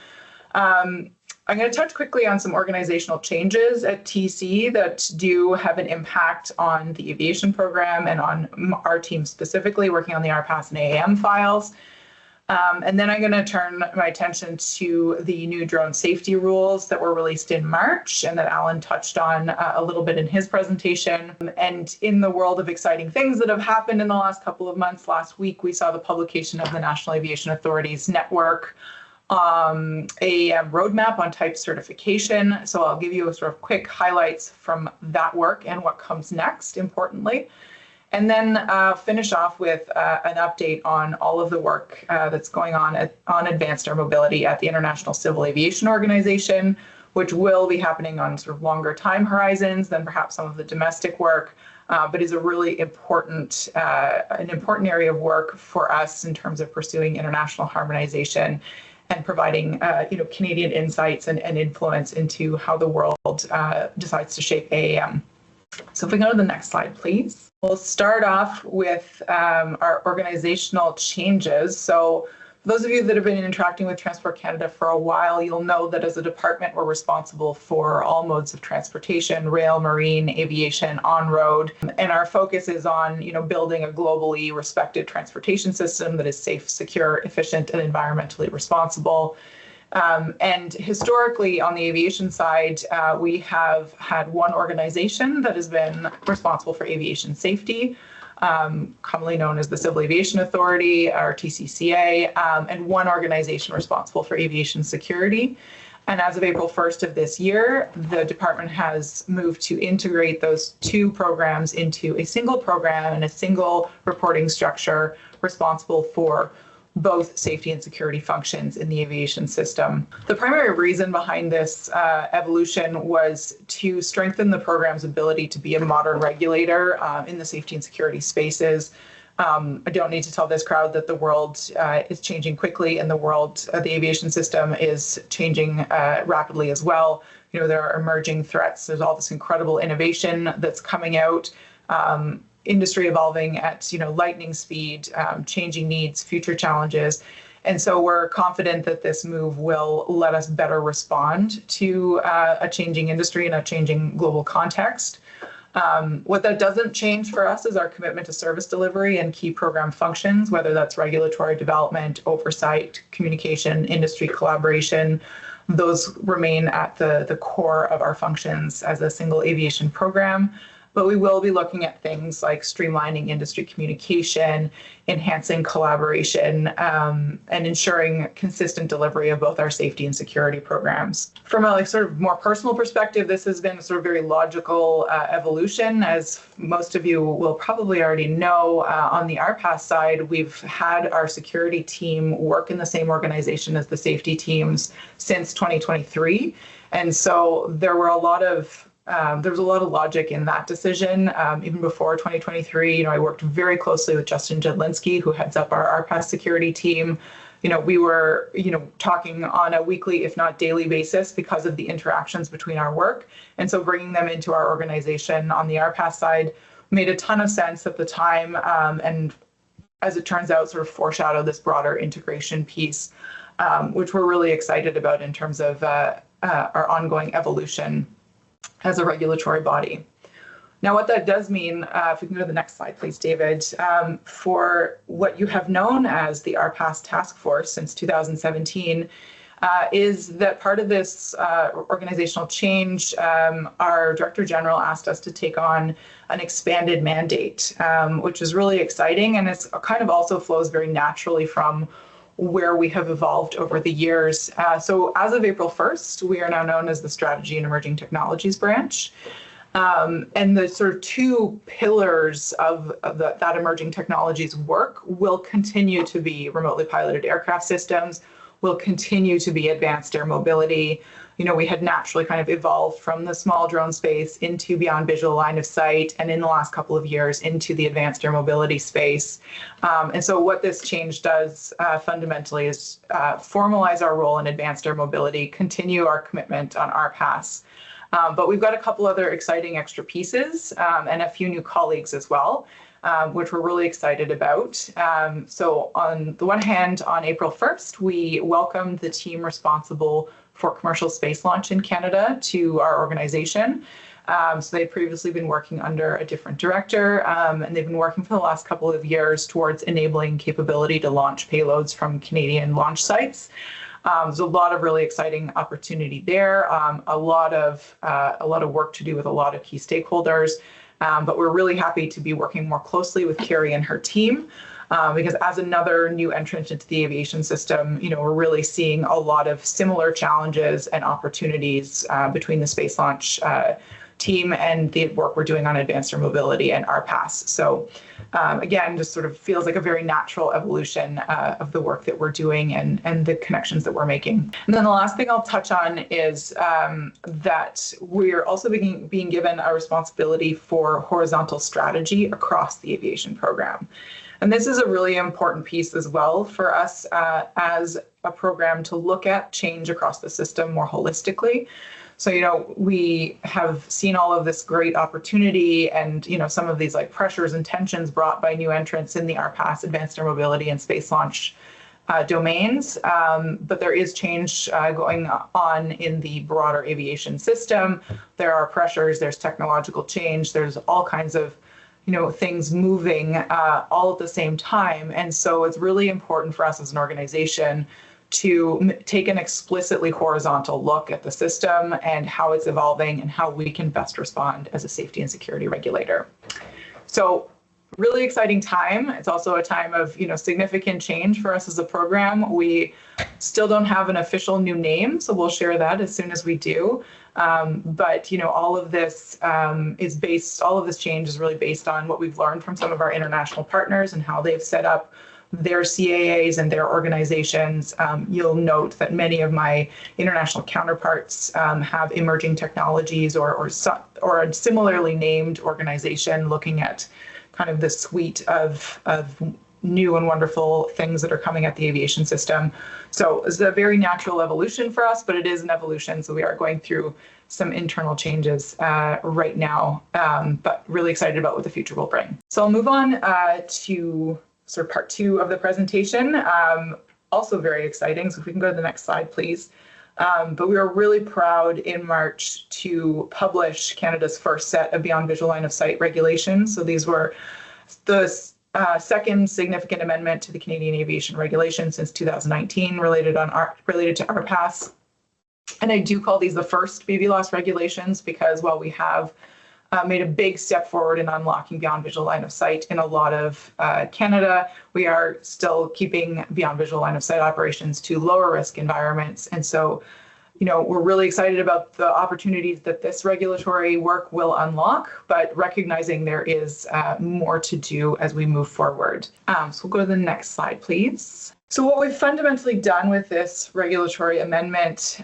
I'm going to touch quickly on some organizational changes at TC that do have an impact on the aviation program and on our team specifically working on the RPAS and AAM files. And then I'm going to turn my attention to the new drone safety rules that were released in March and that Alan touched on a little bit in his presentation. And in the world of exciting things that have happened in the last couple of months, last week we saw the publication of the National Aviation Authority's network AAM Roadmap on type certification. So I'll give you a sort of quick highlights from that work and what comes next, importantly. And then finish off with an update on all of the work that's going on advanced air mobility at the International Civil Aviation Organization, which will be happening on sort of longer time horizons than perhaps some of the domestic work, but is a really important, an important area of work for us in terms of pursuing international harmonization and providing Canadian insights and influence into how the world decides to shape AAM. So if we go to the next slide, please. We'll start off with our organizational changes. So for those of you that have been interacting with Transport Canada for a while, you'll know that as a department, we're responsible for all modes of transportation, rail, marine, aviation, on-road. And our focus is on, building a globally respected transportation system that is safe, secure, efficient, and environmentally responsible. And historically, on the aviation side, we have had one organization that has been responsible for aviation safety, commonly known as the Civil Aviation Authority, or TCCA, and one organization responsible for aviation security. And as of April 1st of this year, the department has moved to integrate those two programs into a single program and a single reporting structure responsible for both safety and security functions in the aviation system. The primary reason behind this evolution was to strengthen the program's ability to be a modern regulator in the safety and security spaces. I don't need to tell this crowd that the world is changing quickly and the aviation system is changing rapidly as well. There are emerging threats. There's all this incredible innovation that's coming out. Industry evolving at lightning speed, changing needs, future challenges. And so we're confident that this move will let us better respond to a changing industry and a changing global context. What that doesn't change for us is our commitment to service delivery and key program functions, whether that's regulatory development, oversight, communication, industry collaboration. Those remain at the core of our functions as a single aviation program. But we will be looking at things like streamlining industry communication, enhancing collaboration, and ensuring consistent delivery of both our safety and security programs. From a sort of more personal perspective, this has been a sort of very logical evolution. As most of you will probably already know, on the RPAS side, we've had our security team work in the same organization as the safety teams since 2023. And so there was a lot of logic in that decision. Even before 2023, I worked very closely with Justin Jedlinski, who heads up our RPAS security team. We were, talking on a weekly, if not daily basis because of the interactions between our work. And so bringing them into our organization on the RPAS side made a ton of sense at the time. And as it turns out, sort of foreshadowed this broader integration piece, which we're really excited about in terms of our ongoing evolution as a regulatory body. Now, what that does mean, if we can go to the next slide, please, David, for what you have known as the RPAS Task Force since 2017, is that part of this organizational change, our Director General asked us to take on an expanded mandate, which is really exciting, and it's kind of also flows very naturally from where we have evolved over the years. So as of April 1st, we are now known as the Strategy and Emerging Technologies Branch. And the sort of two pillars of that emerging technologies work will continue to be remotely piloted aircraft systems, will continue to be advanced air mobility. We had naturally kind of evolved from the small drone space into beyond visual line of sight, and in the last couple of years into the advanced air mobility space. And so what this change does fundamentally is formalize our role in advanced air mobility, continue our commitment on RPAS. But we've got a couple other exciting extra pieces and a few new colleagues as well, which we're really excited about. So on the one hand, on April 1st, we welcomed the team responsible for commercial space launch in Canada to our organization. So they'd previously been working under a different director, and they've been working for the last couple of years towards enabling capability to launch payloads from Canadian launch sites. There's a lot of really exciting opportunity there, a lot of work to do with a lot of key stakeholders, but we're really happy to be working more closely with Carrie and her team. Because as another new entrant into the aviation system, we're really seeing a lot of similar challenges and opportunities between the space launch team and the work we're doing on advanced air mobility and RPAS. So again, just sort of feels like a very natural evolution of the work that we're doing and the connections that we're making. And then the last thing I'll touch on is that we're also being given a responsibility for horizontal strategy across the aviation program. And this is a really important piece as well for us as a program to look at change across the system more holistically. So, we have seen all of this great opportunity and, some of these like pressures and tensions brought by new entrants in the RPAS, advanced air mobility and space launch domains. But there is change going on in the broader aviation system. There are pressures, there's technological change, there's all kinds of things moving all at the same time. And so it's really important for us as an organization to take an explicitly horizontal look at the system and how it's evolving and how we can best respond as a safety and security regulator. So really exciting time. It's also a time of, significant change for us as a program. We still don't have an official new name, so we'll share that as soon as we do. But, all of this all of this change is really based on what we've learned from some of our international partners and how they've set up their CAAs and their organizations. You'll note that many of my international counterparts have emerging technologies or a similarly named organization looking at kind of the suite of new and wonderful things that are coming at the aviation system. So it's a very natural evolution for us, but it is an evolution. So we are going through some internal changes right now, but really excited about what the future will bring. So I'll move on to sort of part 2 of the presentation. Also very exciting. So if we can go to the next slide, please. But we were really proud in March to publish Canada's first set of beyond visual line of sight regulations. So these were the second significant amendment to the Canadian aviation regulation since 2019 related to RPAS. And I do call these the first BVLOS regulations because while we have made a big step forward in unlocking beyond visual line of sight in a lot of Canada, we are still keeping beyond visual line of sight operations to lower risk environments. And so, we're really excited about the opportunities that this regulatory work will unlock, but recognizing there is more to do as we move forward. So we'll go to the next slide, please. So what we've fundamentally done with this regulatory amendment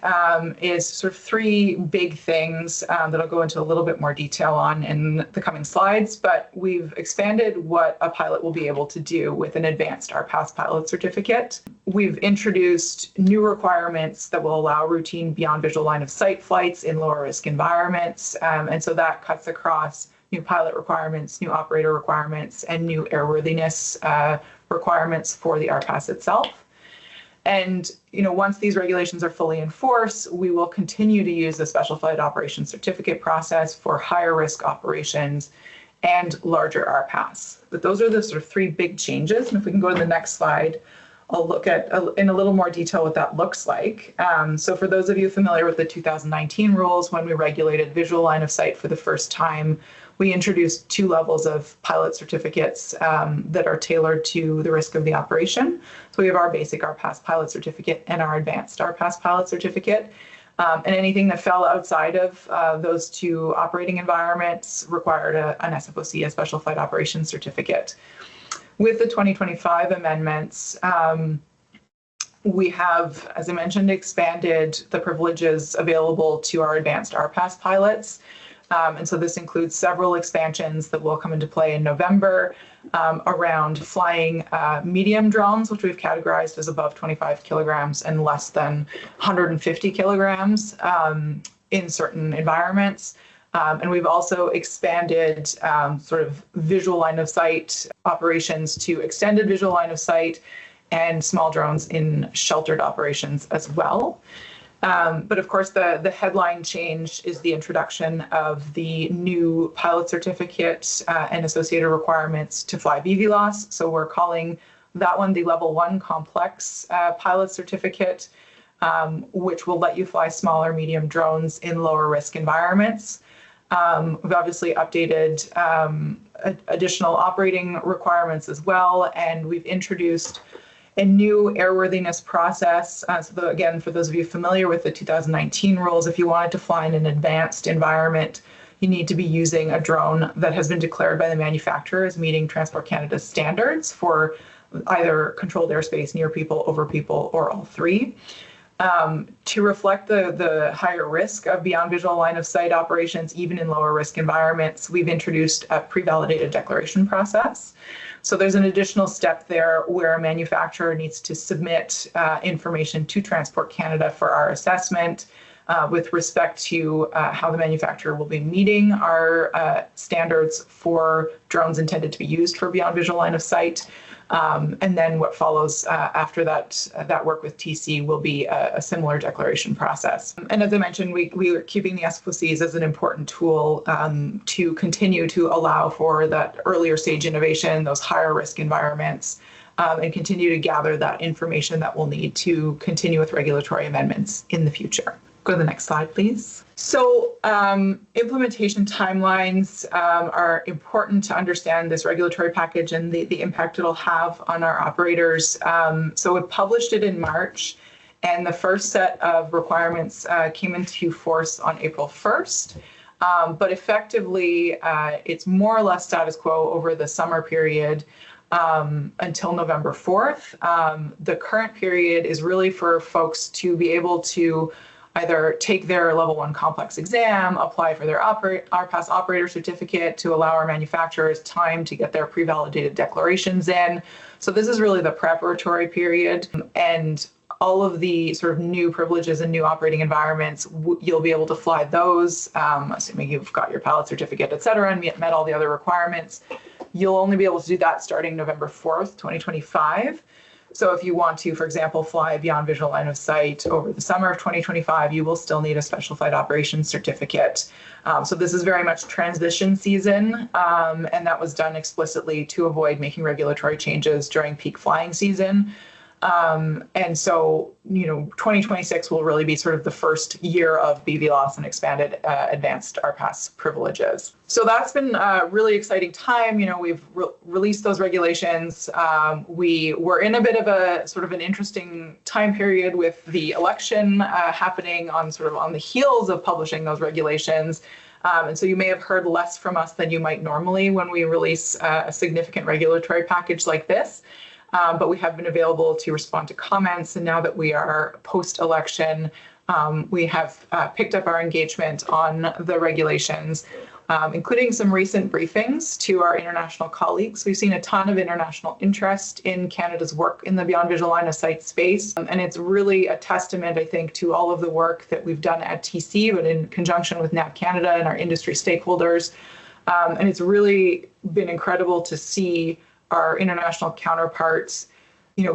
is sort of 3 big things that I'll go into a little bit more detail on in the coming slides, but we've expanded what a pilot will be able to do with an advanced RPAS pilot certificate. We've introduced new requirements that will allow routine beyond visual line of sight flights in lower risk environments, and so that cuts across new pilot requirements, new operator requirements, and new airworthiness requirements for the RPAS itself. And, once these regulations are fully in force, we will continue to use the Special Flight Operations Certificate process for higher risk operations and larger RPAS. But those are the sort of 3 big changes. And if we can go to the next slide, I'll look at in a little more detail what that looks like. So for those of you familiar with the 2019 rules, when we regulated visual line of sight for the first time, we introduced 2 levels of pilot certificates that are tailored to the risk of the operation. So we have our basic RPAS pilot certificate and our advanced RPAS pilot certificate. And anything that fell outside of those two operating environments required an SFOC, a Special Flight Operations Certificate. With the 2025 amendments, we have, as I mentioned, expanded the privileges available to our advanced RPAS pilots. And so this includes several expansions that will come into play in November around flying medium drones, which we've categorized as above 25 kilograms and less than 150 kilograms in certain environments. And we've also expanded sort of visual line of sight operations to extended visual line of sight and small drones in sheltered operations as well. But of course, the headline change is the introduction of the new pilot certificate and associated requirements to fly BVLOS. So we're calling that one the Level 1 Complex Pilot Certificate, which will let you fly smaller medium drones in lower risk environments. We've obviously updated additional operating requirements as well, and we've introduced a new airworthiness process. Again, for those of you familiar with the 2019 rules, if you wanted to fly in an advanced environment, you need to be using a drone that has been declared by the manufacturer as meeting Transport Canada's standards for either controlled airspace, near people, over people, or all three. To reflect the higher risk of beyond visual line of sight operations, even in lower risk environments, we've introduced a pre-validated declaration process. So there's an additional step there where a manufacturer needs to submit information to Transport Canada for our assessment with respect to how the manufacturer will be meeting our standards for drones intended to be used for beyond visual line of sight. And then what follows after that work with TC will be a similar declaration process. And as I mentioned, we are keeping the SFOCs as an important tool to continue to allow for that earlier stage innovation, those higher risk environments, and continue to gather that information that we'll need to continue with regulatory amendments in the future. Go to the next slide, please. So implementation timelines are important to understand this regulatory package and the impact it'll have on our operators. So we published it in March, and the first set of requirements came into force on April 1st. But effectively, it's more or less status quo over the summer period until November 4th. The current period is really for folks to be able to either take their level 1 complex exam, apply for their RPAS operator certificate to allow our manufacturers time to get their pre-validated declarations in. So this is really the preparatory period, and all of the sort of new privileges and new operating environments, you'll be able to fly those, assuming you've got your pilot certificate, et cetera, and met all the other requirements. You'll only be able to do that starting November 4th, 2025. So if you want to, for example, fly beyond visual line of sight over the summer of 2025, you will still need a Special Flight Operations Certificate. So this is very much transition season, and that was done explicitly to avoid making regulatory changes during peak flying season. And so, 2026 will really be sort of the first year of BVLOS and expanded advanced RPAS privileges. So that's been a really exciting time. We've released those regulations. We were in a bit of a sort of an interesting time period with the election happening on the heels of publishing those regulations. And so you may have heard less from us than you might normally when we release a significant regulatory package like this. But we have been available to respond to comments. And now that we are post-election, we have picked up our engagement on the regulations, including some recent briefings to our international colleagues. We've seen a ton of international interest in Canada's work in the beyond visual line of sight space. And it's really a testament, I think, to all of the work that we've done at TC, but in conjunction with NAV Canada and our industry stakeholders. And it's really been incredible to see our international counterparts,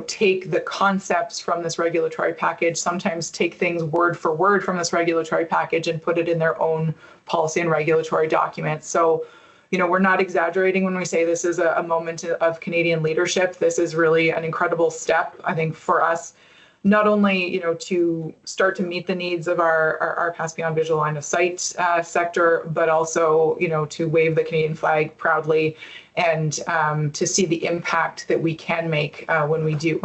take the concepts from this regulatory package, sometimes take things word for word from this regulatory package and put it in their own policy and regulatory documents. So, we're not exaggerating when we say this is a moment of Canadian leadership. This is really an incredible step, I think, for us, not only, to start to meet the needs of our RPAS beyond visual line of sight sector, but also, to wave the Canadian flag proudly and to see the impact that we can make when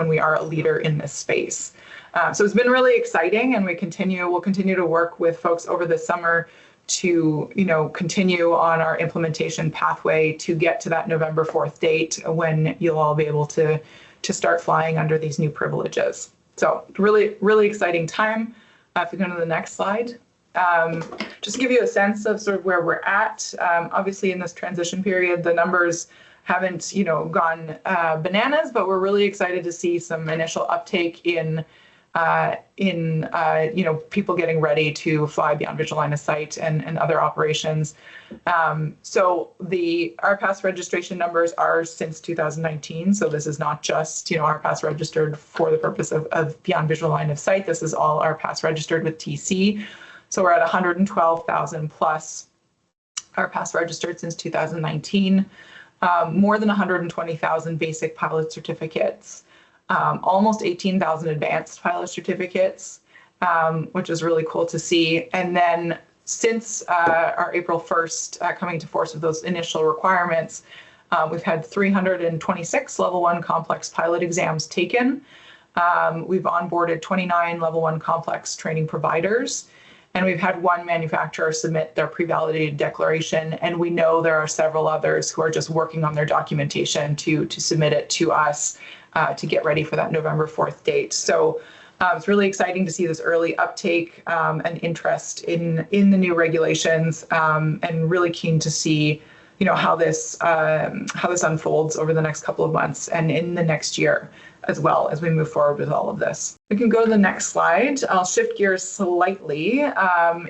we are a leader in this space. So it's been really exciting, and we'll continue to work with folks over the summer to, continue on our implementation pathway to get to that November 4th date when you'll all be able to start flying under these new privileges. So really, really exciting time. If we go to the next slide. Just to give you a sense of sort of where we're at, obviously in this transition period, the numbers haven't, gone bananas, but we're really excited to see some initial uptake in people getting ready to fly beyond visual line of sight and other operations. So the RPAS registration numbers are since 2019. So this is not just, RPAS registered for the purpose of beyond visual line of sight. This is all RPAS registered with TC. So we're at 112,000 plus RPAS registered since 2019, more than 120,000 basic pilot certificates, almost 18,000 advanced pilot certificates, which is really cool to see. And then since our April 1st coming to force of those initial requirements, we've had 326 level 1 complex pilot exams taken. We've onboarded 29 level 1 complex training providers. And we've had one manufacturer submit their pre-validated declaration, and we know there are several others who are just working on their documentation to submit it to us to get ready for that November 4th date. So it's really exciting to see this early uptake and interest in the new regulations, and really keen to see how this unfolds over the next couple of months and in the next year as well as we move forward with all of this. We can go to the next slide. I'll shift gears slightly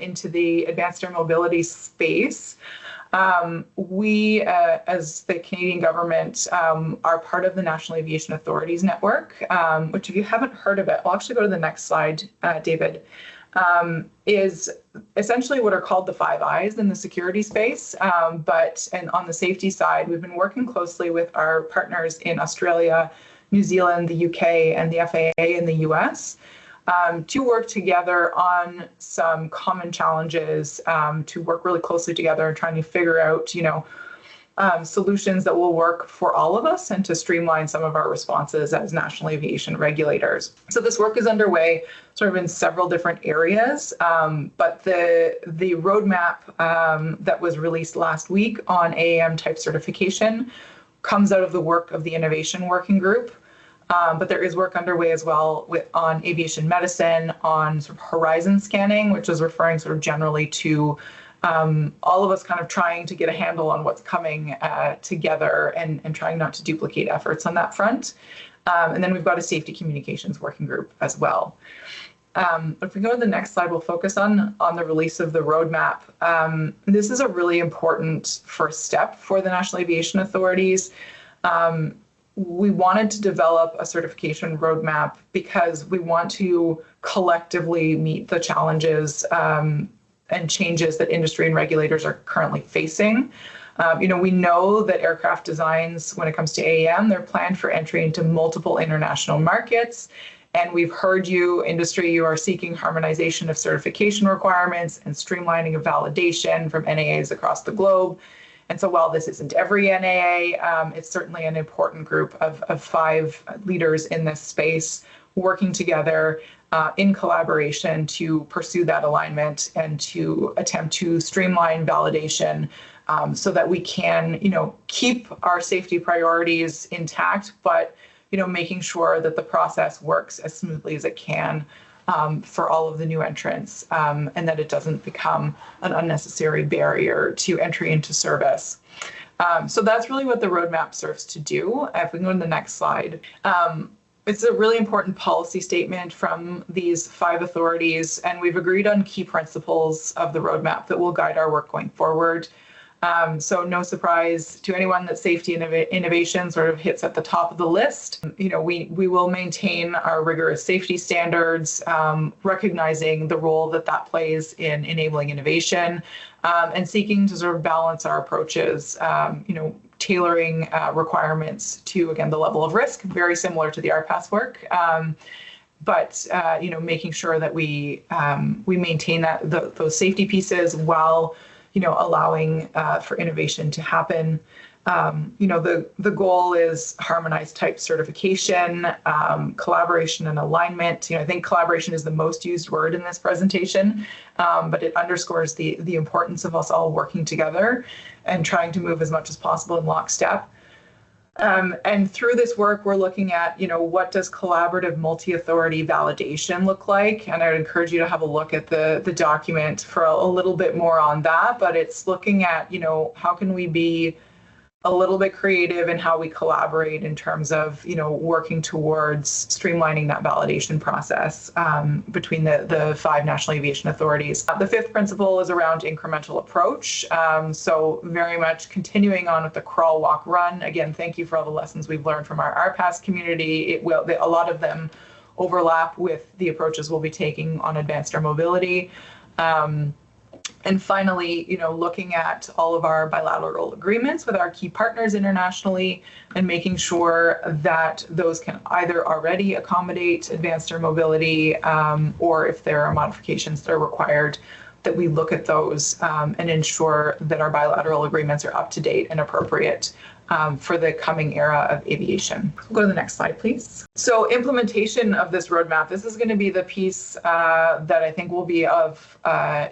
into the advanced air mobility space. We, as the Canadian government, are part of the National Aviation Authorities Network, which if you haven't heard of it, I'll actually go to the next slide, David, is essentially what are called the Five Eyes in the security space. But on the safety side, we've been working closely with our partners in Australia, New Zealand, the UK, and the FAA in the US to work together on some common challenges, to work really closely together and trying to figure out, solutions that will work for all of us and to streamline some of our responses as national aviation regulators. So this work is underway sort of in several different areas, but the roadmap that was released last week on AAM type certification comes out of the work of the Innovation Working Group. But there is work underway as well on aviation medicine, on sort of horizon scanning, which is referring sort of generally to all of us kind of trying to get a handle on what's coming together and trying not to duplicate efforts on that front. And then we've got a safety communications working group as well. If we go to the next slide, we'll focus on the release of the roadmap. This is a really important first step for the National Aviation Authorities. We wanted to develop a certification roadmap because we want to collectively meet the challenges and changes that industry and regulators are currently facing. We know that aircraft designs, when it comes to AAM, they're planned for entry into multiple international markets. And we've heard you, industry, you are seeking harmonization of certification requirements and streamlining of validation from NAAs across the globe. And so while this isn't every NAA, it's certainly an important group of 5 leaders in this space working together in collaboration to pursue that alignment and to attempt to streamline validation so that we can, keep our safety priorities intact, but, making sure that the process works as smoothly as it can for all of the new entrants, and that it doesn't become an unnecessary barrier to entry into service. So that's really what the roadmap serves to do. If we go to the next slide, it's a really important policy statement from these 5 authorities, and we've agreed on key principles of the roadmap that will guide our work going forward. So no surprise to anyone that safety and innovation sort of hits at the top of the list. We will maintain our rigorous safety standards, recognizing the role that plays in enabling innovation, and seeking to sort of balance our approaches, tailoring requirements to, again, the level of risk, very similar to the RPAS work. But making sure that we maintain those safety pieces while allowing for innovation to happen. The goal is harmonized type certification, collaboration and alignment. I think collaboration is the most used word in this presentation, but it underscores the importance of us all working together and trying to move as much as possible in lockstep. And through this work, we're looking at, what does collaborative multi-authority validation look like? And I would encourage you to have a look at the document for a little bit more on that, but it's looking at, how can we be a little bit creative in how we collaborate in terms of, working towards streamlining that validation process between the 5 national aviation authorities. The 5th principle is around incremental approach. So very much continuing on with the crawl, walk, run. Again, thank you for all the lessons we've learned from our RPAS community. A lot of them overlap with the approaches we'll be taking on advanced air mobility. And finally, looking at all of our bilateral agreements with our key partners internationally and making sure that those can either already accommodate advanced air mobility or if there are modifications that are required, that we look at those and ensure that our bilateral agreements are up to date and appropriate for the coming era of aviation. Go to the next slide, please. So implementation of this roadmap, this is going to be the piece that I think will be of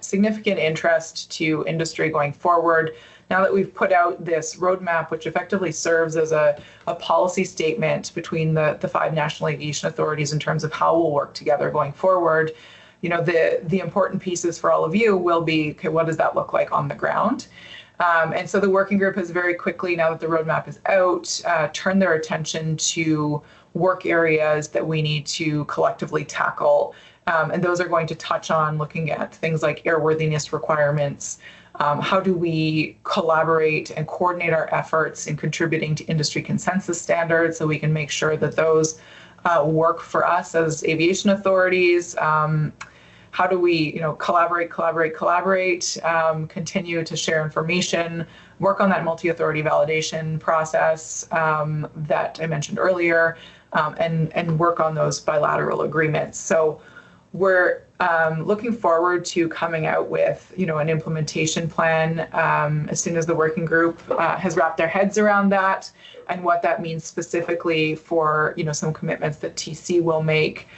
significant interest to industry going forward. Now that we've put out this roadmap, which effectively serves as a policy statement between the 5 national aviation authorities in terms of how we'll work together going forward, the important pieces for all of you will be, okay, what does that look like on the ground? And so the working group has very quickly, now that the roadmap is out, turned their attention to work areas that we need to collectively tackle. And those are going to touch on looking at things like airworthiness requirements. How do we collaborate and coordinate our efforts in contributing to industry consensus standards so we can make sure that those work for us as aviation authorities? How do we, collaborate, continue to share information, work on that multi-authority validation process that I mentioned earlier, and work on those bilateral agreements. So we're looking forward to coming out with, an implementation plan as soon as the working group has wrapped their heads around that and what that means specifically for, some commitments that TC will make.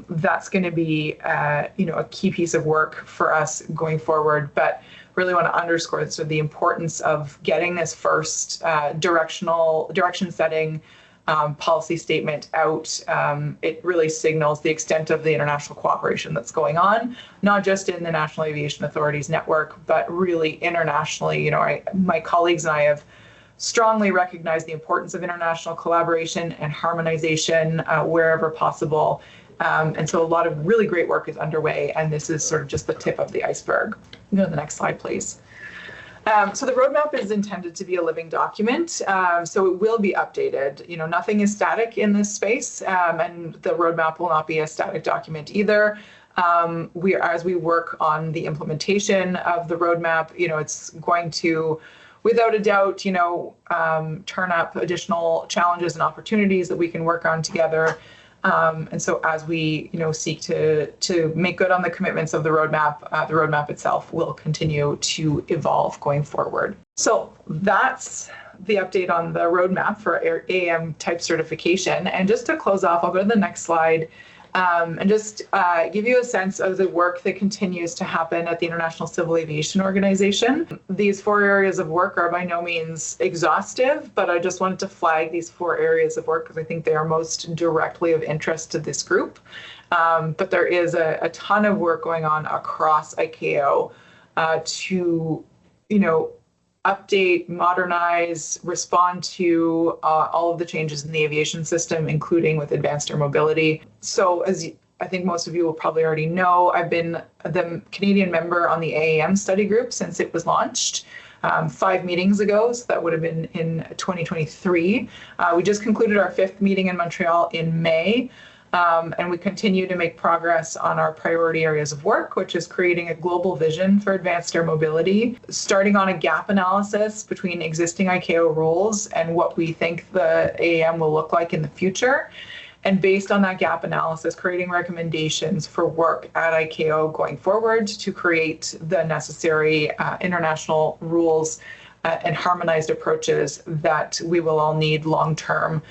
That's going to be, a key piece of work for us going forward, but really want to underscore the importance of getting this first direction setting policy statement out. It really signals the extent of the international cooperation that's going on, not just in the National Aviation Authorities network, but really internationally. My colleagues and I have strongly recognized the importance of international collaboration and harmonization wherever possible. And so a lot of really great work is underway, and this is sort of just the tip of the iceberg. Go to the next slide, please. So the roadmap is intended to be a living document, so it will be updated. Nothing is static in this space, and the roadmap will not be a static document either. As we work on the implementation of the roadmap, it's going to, without a doubt, turn up additional challenges and opportunities that we can work on together. And so as we, seek to make good on the commitments of the roadmap itself will continue to evolve going forward. So that's the update on the roadmap for AAM type certification. And just to close off, I'll go to the next slide and just give you a sense of the work that continues to happen at the International Civil Aviation Organization. These 4 areas of work are by no means exhaustive, but I just wanted to flag these 4 areas of work because I think they are most directly of interest to this group. But there is a ton of work going on across ICAO to, update, modernize, respond to all of the changes in the aviation system, including with advanced air mobility. So as I think most of you will probably already know, I've been the Canadian member on the AAM study group since it was launched 5 meetings ago, so that would have been in 2023. We just concluded our 5th meeting in Montreal in May. And we continue to make progress on our priority areas of work, which is creating a global vision for advanced air mobility, starting on a gap analysis between existing ICAO rules and what we think the AAM will look like in the future. And based on that gap analysis, creating recommendations for work at ICAO going forward to create the necessary international rules and harmonized approaches that we will all need long-term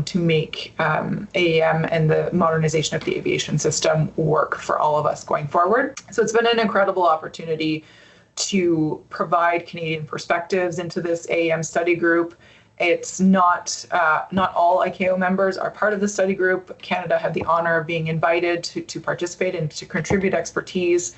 to make AAM and the modernization of the aviation system work for all of us going forward. So it's been an incredible opportunity to provide Canadian perspectives into this AAM study group. It's not all ICAO members are part of the study group. Canada had the honor of being invited to participate and to contribute expertise.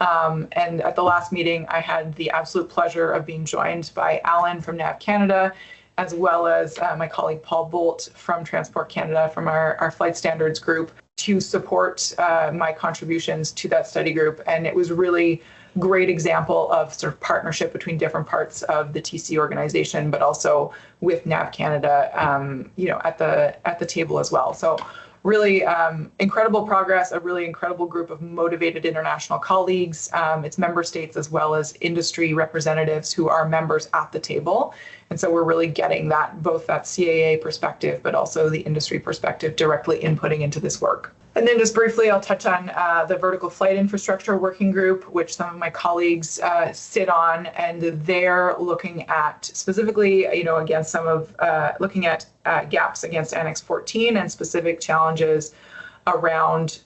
And at the last meeting, I had the absolute pleasure of being joined by Alan from NAV Canada, as well as my colleague Paul Bolt from Transport Canada from our flight standards group to support my contributions to that study group. And it was really great example of sort of partnership between different parts of the TC organization, but also with NAV Canada, at the table as well. So really incredible progress, a really incredible group of motivated international colleagues, its member states, as well as industry representatives who are members at the table. And so we're really getting that, both that CAA perspective, but also the industry perspective directly inputting into this work. And then just briefly, I'll touch on the Vertical Flight Infrastructure Working Group, which some of my colleagues sit on, and they're looking at specifically, against some of, looking at gaps against Annex 14 and specific challenges around,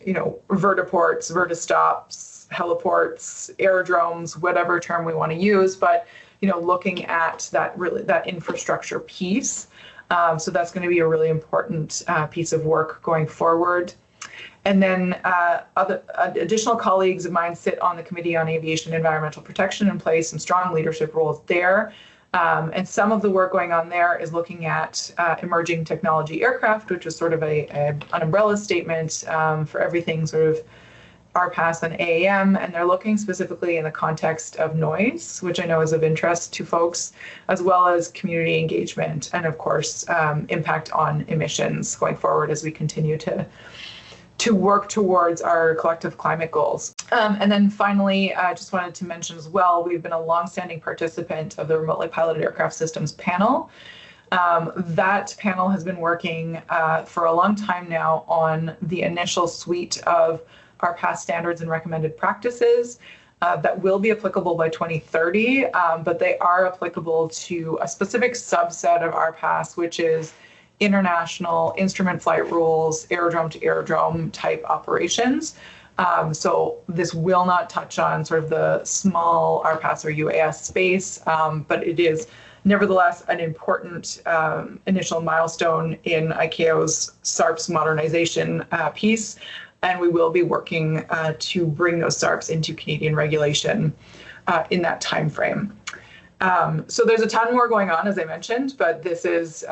vertiports, vertistops, heliports, aerodromes, whatever term we want to use, but, looking at that infrastructure piece. So that's going to be a really important piece of work going forward. And then other additional colleagues of mine sit on the Committee on Aviation Environmental Protection and play some strong leadership roles there. And some of the work going on there is looking at emerging technology aircraft, which is sort of an umbrella statement for everything sort of RPAS and AAM. And they're looking specifically in the context of noise, which I know is of interest to folks, as well as community engagement and, of course, impact on emissions going forward as we continue to work towards our collective climate goals. And then finally, I just wanted to mention as well, we've been a longstanding participant of the Remotely Piloted Aircraft Systems panel. That panel has been working for a long time now on the initial suite of our past standards and recommended practices that will be applicable by 2030, but they are applicable to a specific subset of RPAS, which is international instrument flight rules, aerodrome to aerodrome type operations. So this will not touch on sort of the small RPAS or UAS space, but it is nevertheless an important initial milestone in ICAO's SARPS modernization piece. And we will be working to bring those SARPs into Canadian regulation in that time frame. So there's a ton more going on, as I mentioned, but this is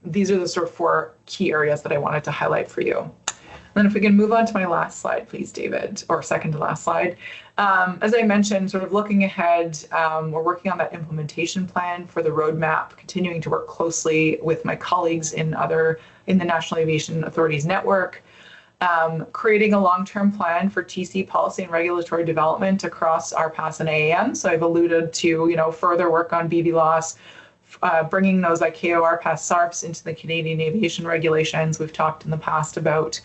these are the sort of 4 key areas that I wanted to highlight for you. And then if we can move on to my last slide, please, David, or second to last slide. As I mentioned, sort of looking ahead, we're working on that implementation plan for the roadmap, continuing to work closely with my colleagues in the National Aviation Authorities Network. Creating a long-term plan for TC policy and regulatory development across RPAS and AAM. So I've alluded to, further work on BVLOS, bringing those ICAO RPAS SARPs into the Canadian aviation regulations. We've talked in the past about,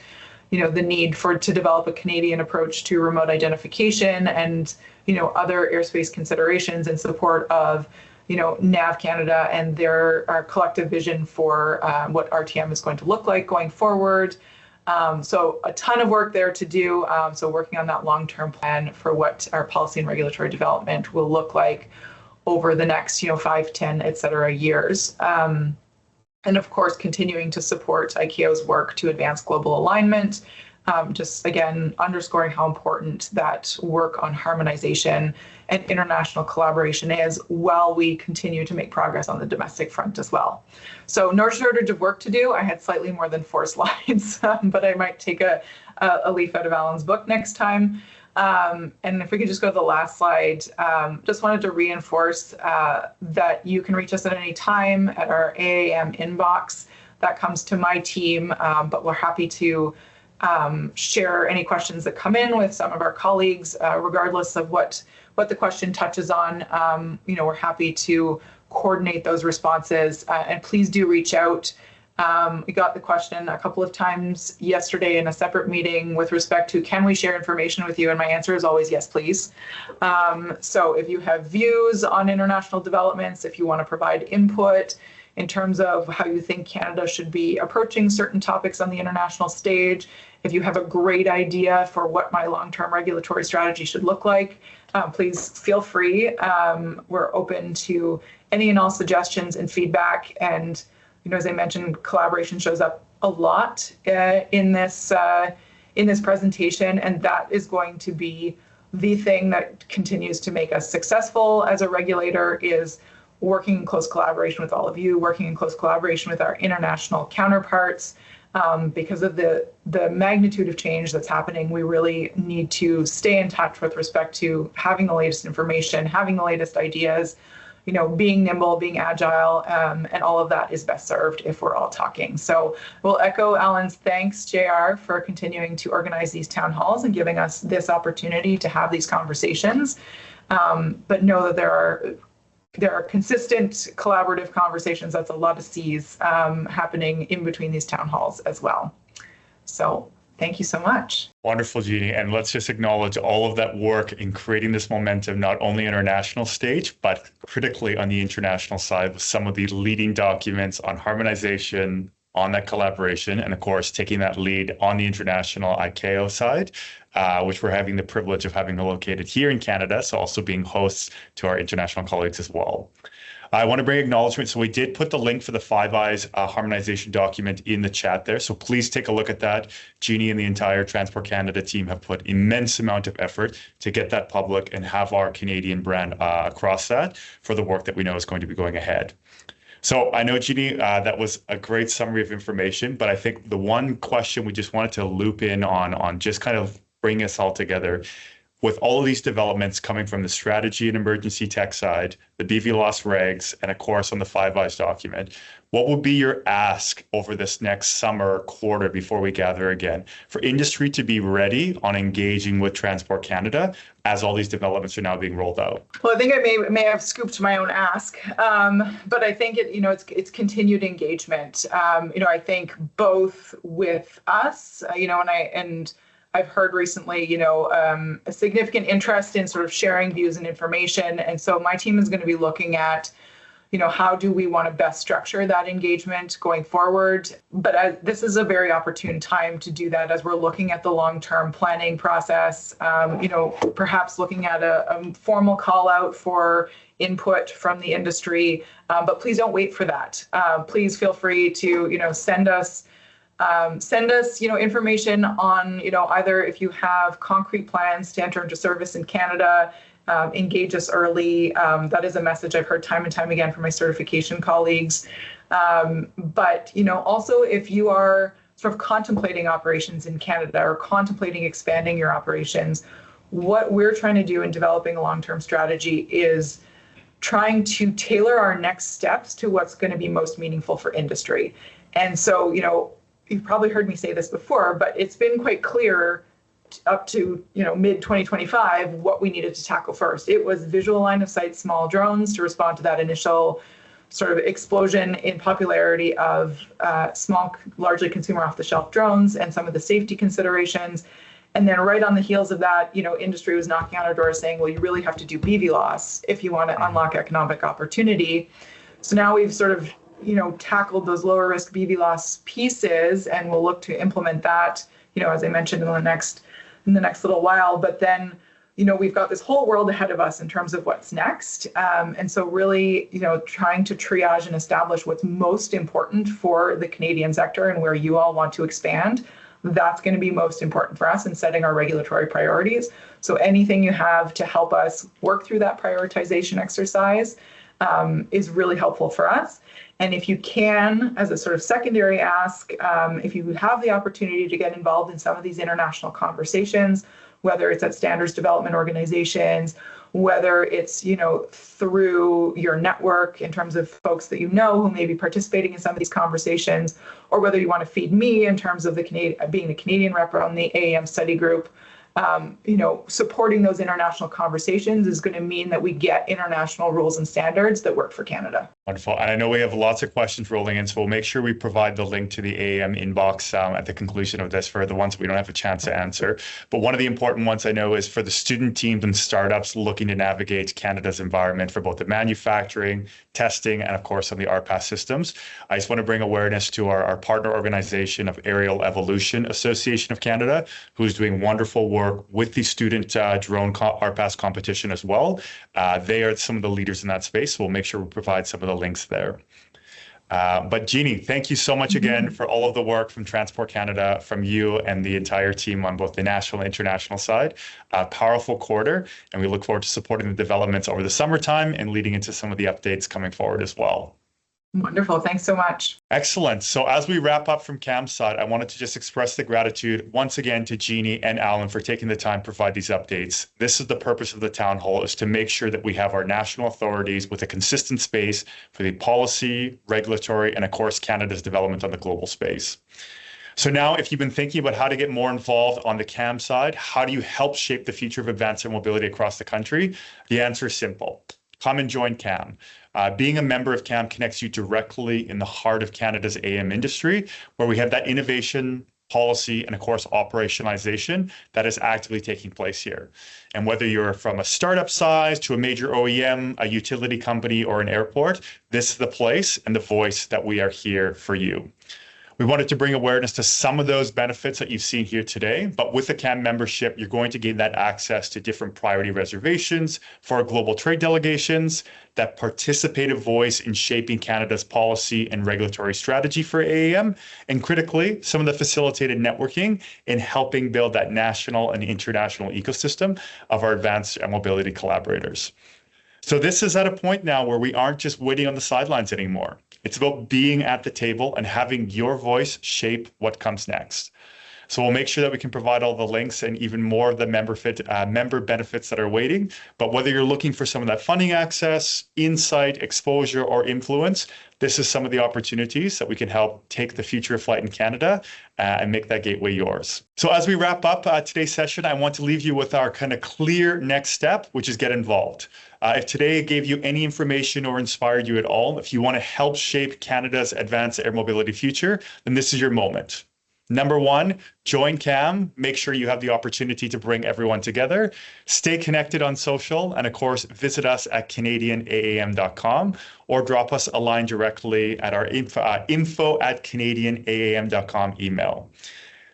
the need to develop a Canadian approach to remote identification and, other airspace considerations in support of, NAV Canada and our collective vision for what RTM is going to look like going forward. So a ton of work there to do. So working on that long-term plan for what our policy and regulatory development will look like over the next, 5, 10, et cetera, years. And of course, continuing to support ICAO's work to advance global alignment. Just again, underscoring how important that work on harmonization and international collaboration is while we continue to make progress on the domestic front as well. So no shortage of work to do. I had slightly more than 4 slides, but I might take a leaf out of Alan's book next time. And if we could just go to the last slide, just wanted to reinforce that you can reach us at any time at our AAM inbox. That comes to my team, but we're happy to share any questions that come in with some of our colleagues, regardless of what the question touches on. We're happy to coordinate those responses, and please do reach out We got the question a couple of times yesterday in a separate meeting with respect to, can we share information with you? And my answer is always yes, please. So if you have views on international developments, if you want to provide input in terms of how you think Canada should be approaching certain topics on the international stage, if you have a great idea for what my long-term regulatory strategy should look like, please feel free. We're open to any and all suggestions and feedback. And as I mentioned, collaboration shows up a lot in this presentation, and that is going to be the thing that continues to make us successful as a regulator, is working in close collaboration with all of you, working in close collaboration with our international counterparts. Because of the magnitude of change that's happening, we really need to stay in touch with respect to having the latest information, having the latest ideas, being nimble, being agile, and all of that is best served if we're all talking. So we'll echo Alan's thanks, JR, for continuing to organize these town halls and giving us this opportunity to have these conversations. But know that there are consistent collaborative conversations. That's a lot of C's happening in between these town halls as well. So thank you so much. Wonderful, Jeannie. And let's just acknowledge all of that work in creating this momentum, not only international stage, but critically on the international side with some of the leading documents on harmonization, on that collaboration, and of course, taking that lead on the international ICAO side, which we're having the privilege of having located here in Canada, so also being hosts to our international colleagues as well. I want to bring acknowledgement. So we did put the link for the Five Eyes harmonization document in the chat there. So please take a look at that. Jeannie and the entire Transport Canada team have put immense amount of effort to get that public and have our Canadian brand across that for the work that we know is going to be going ahead. So I know, Jeannie, that was a great summary of information, but I think the one question we just wanted to loop in on just kind of bring us all together. With all of these developments coming from the strategy and emergency tech side, the BVLOS regs, and of course on the Five Eyes document, what would be your ask over this next summer quarter before we gather again for industry to be ready on engaging with Transport Canada as all these developments are now being rolled out? Well, I think I may have scooped my own ask, but I think it's continued engagement. I think both with us, and I've heard recently, a significant interest in sort of sharing views and information. And so my team is going to be looking at, how do we want to best structure that engagement going forward? But this is a very opportune time to do that as we're looking at the long-term planning process, perhaps looking at a formal call out for input from the industry. But please don't wait for that. Please feel free to, send us information on, either if you have concrete plans to enter into service in Canada, engage us early. That is a message I've heard time and time again from my certification colleagues. But, also if you are sort of contemplating operations in Canada or contemplating expanding your operations, what we're trying to do in developing a long-term strategy is trying to tailor our next steps to what's going to be most meaningful for industry. And so, you've probably heard me say this before, but it's been quite clear up to mid 2025 what we needed to tackle first. It was visual line of sight small drones to respond to that initial sort of explosion in popularity of small, largely consumer off-the-shelf drones and some of the safety considerations. And then right on the heels of that, industry was knocking on our door saying, well, you really have to do BVLOS if you want to unlock economic opportunity. So now we've sort of tackled those lower risk BVLOS pieces, and we'll look to implement that, as I mentioned in the next little while. But then, we've got this whole world ahead of us in terms of what's next. And so really, trying to triage and establish what's most important for the Canadian sector and where you all want to expand. That's going to be most important for us in setting our regulatory priorities. So anything you have to help us work through that prioritization exercise is really helpful for us. And if you can, as a sort of secondary ask, if you have the opportunity to get involved in some of these international conversations, whether it's at standards development organizations, whether it's, through your network in terms of folks that who may be participating in some of these conversations, or whether you want to feed me in terms of being the Canadian rep on the AAM study group, supporting those international conversations is going to mean that we get international rules and standards that work for Canada. Wonderful. And I know we have lots of questions rolling in, so we'll make sure we provide the link to the AAM inbox at the conclusion of this for the ones we don't have a chance to answer. But one of the important ones I know is for the student teams and startups looking to navigate Canada's environment for both the manufacturing, testing, and of course on the RPAS systems. I just want to bring awareness to our partner organization of Aerial Evolution Association of Canada, who's doing wonderful work with the student drone RPAS competition as well. They are some of the leaders in that space, so we'll make sure we provide some of the links there. But Jeannie, thank you so much again for all of the work from Transport Canada, from you and the entire team on both the national and international side. Powerful quarter, and we look forward to supporting the developments over the summertime and leading into some of the updates coming forward as well. Wonderful. Thanks so much. Excellent. So as we wrap up from CAAM's side, I wanted to just express the gratitude once again to Jeannie and Alan for taking the time to provide these updates. This is the purpose of the town hall, is to make sure that we have our national authorities with a consistent space for the policy, regulatory, and of course, Canada's development on the global space. So now, if you've been thinking about how to get more involved on the CAAM side, how do you help shape the future of advanced air mobility across the country? The answer is simple. Come and join CAAM. Being a member of CAAM connects you directly in the heart of Canada's AAM industry, where we have that innovation, policy, and of course, operationalization that is actively taking place here. And whether you're from a startup size to a major OEM, a utility company, or an airport, this is the place and the voice that we are here for you. We wanted to bring awareness to some of those benefits that you've seen here today, but with the CAAM membership, you're going to gain that access to different priority reservations for our global trade delegations, that participative voice in shaping Canada's policy and regulatory strategy for AAM, and critically, some of the facilitated networking in helping build that national and international ecosystem of our advanced air mobility collaborators. So this is at a point now where we aren't just waiting on the sidelines anymore. It's about being at the table and having your voice shape what comes next. So we'll make sure that we can provide all the links and even more of the member benefits that are waiting. But whether you're looking for some of that funding access, insight, exposure, or influence, this is some of the opportunities that we can help take the future of flight in Canada and make that gateway yours. So as we wrap up today's session, I want to leave you with our kind of clear next step, which is get involved. If today gave you any information or inspired you at all, if you want to help shape Canada's advanced air mobility future, then this is your moment. Number one, join CAAM. Make sure you have the opportunity to bring everyone together. Stay connected on social, and of course, visit us at CanadianAAM.com or drop us a line directly at our info@CanadianAAM.com email.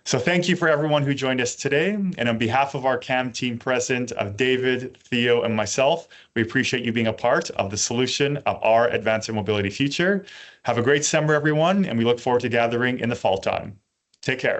So thank you for everyone who joined us today. And on behalf of our CAAM team present of David, Theo, and myself, we appreciate you being a part of the solution of our advanced air mobility future. Have a great summer, everyone, and we look forward to gathering in the fall time. Take care.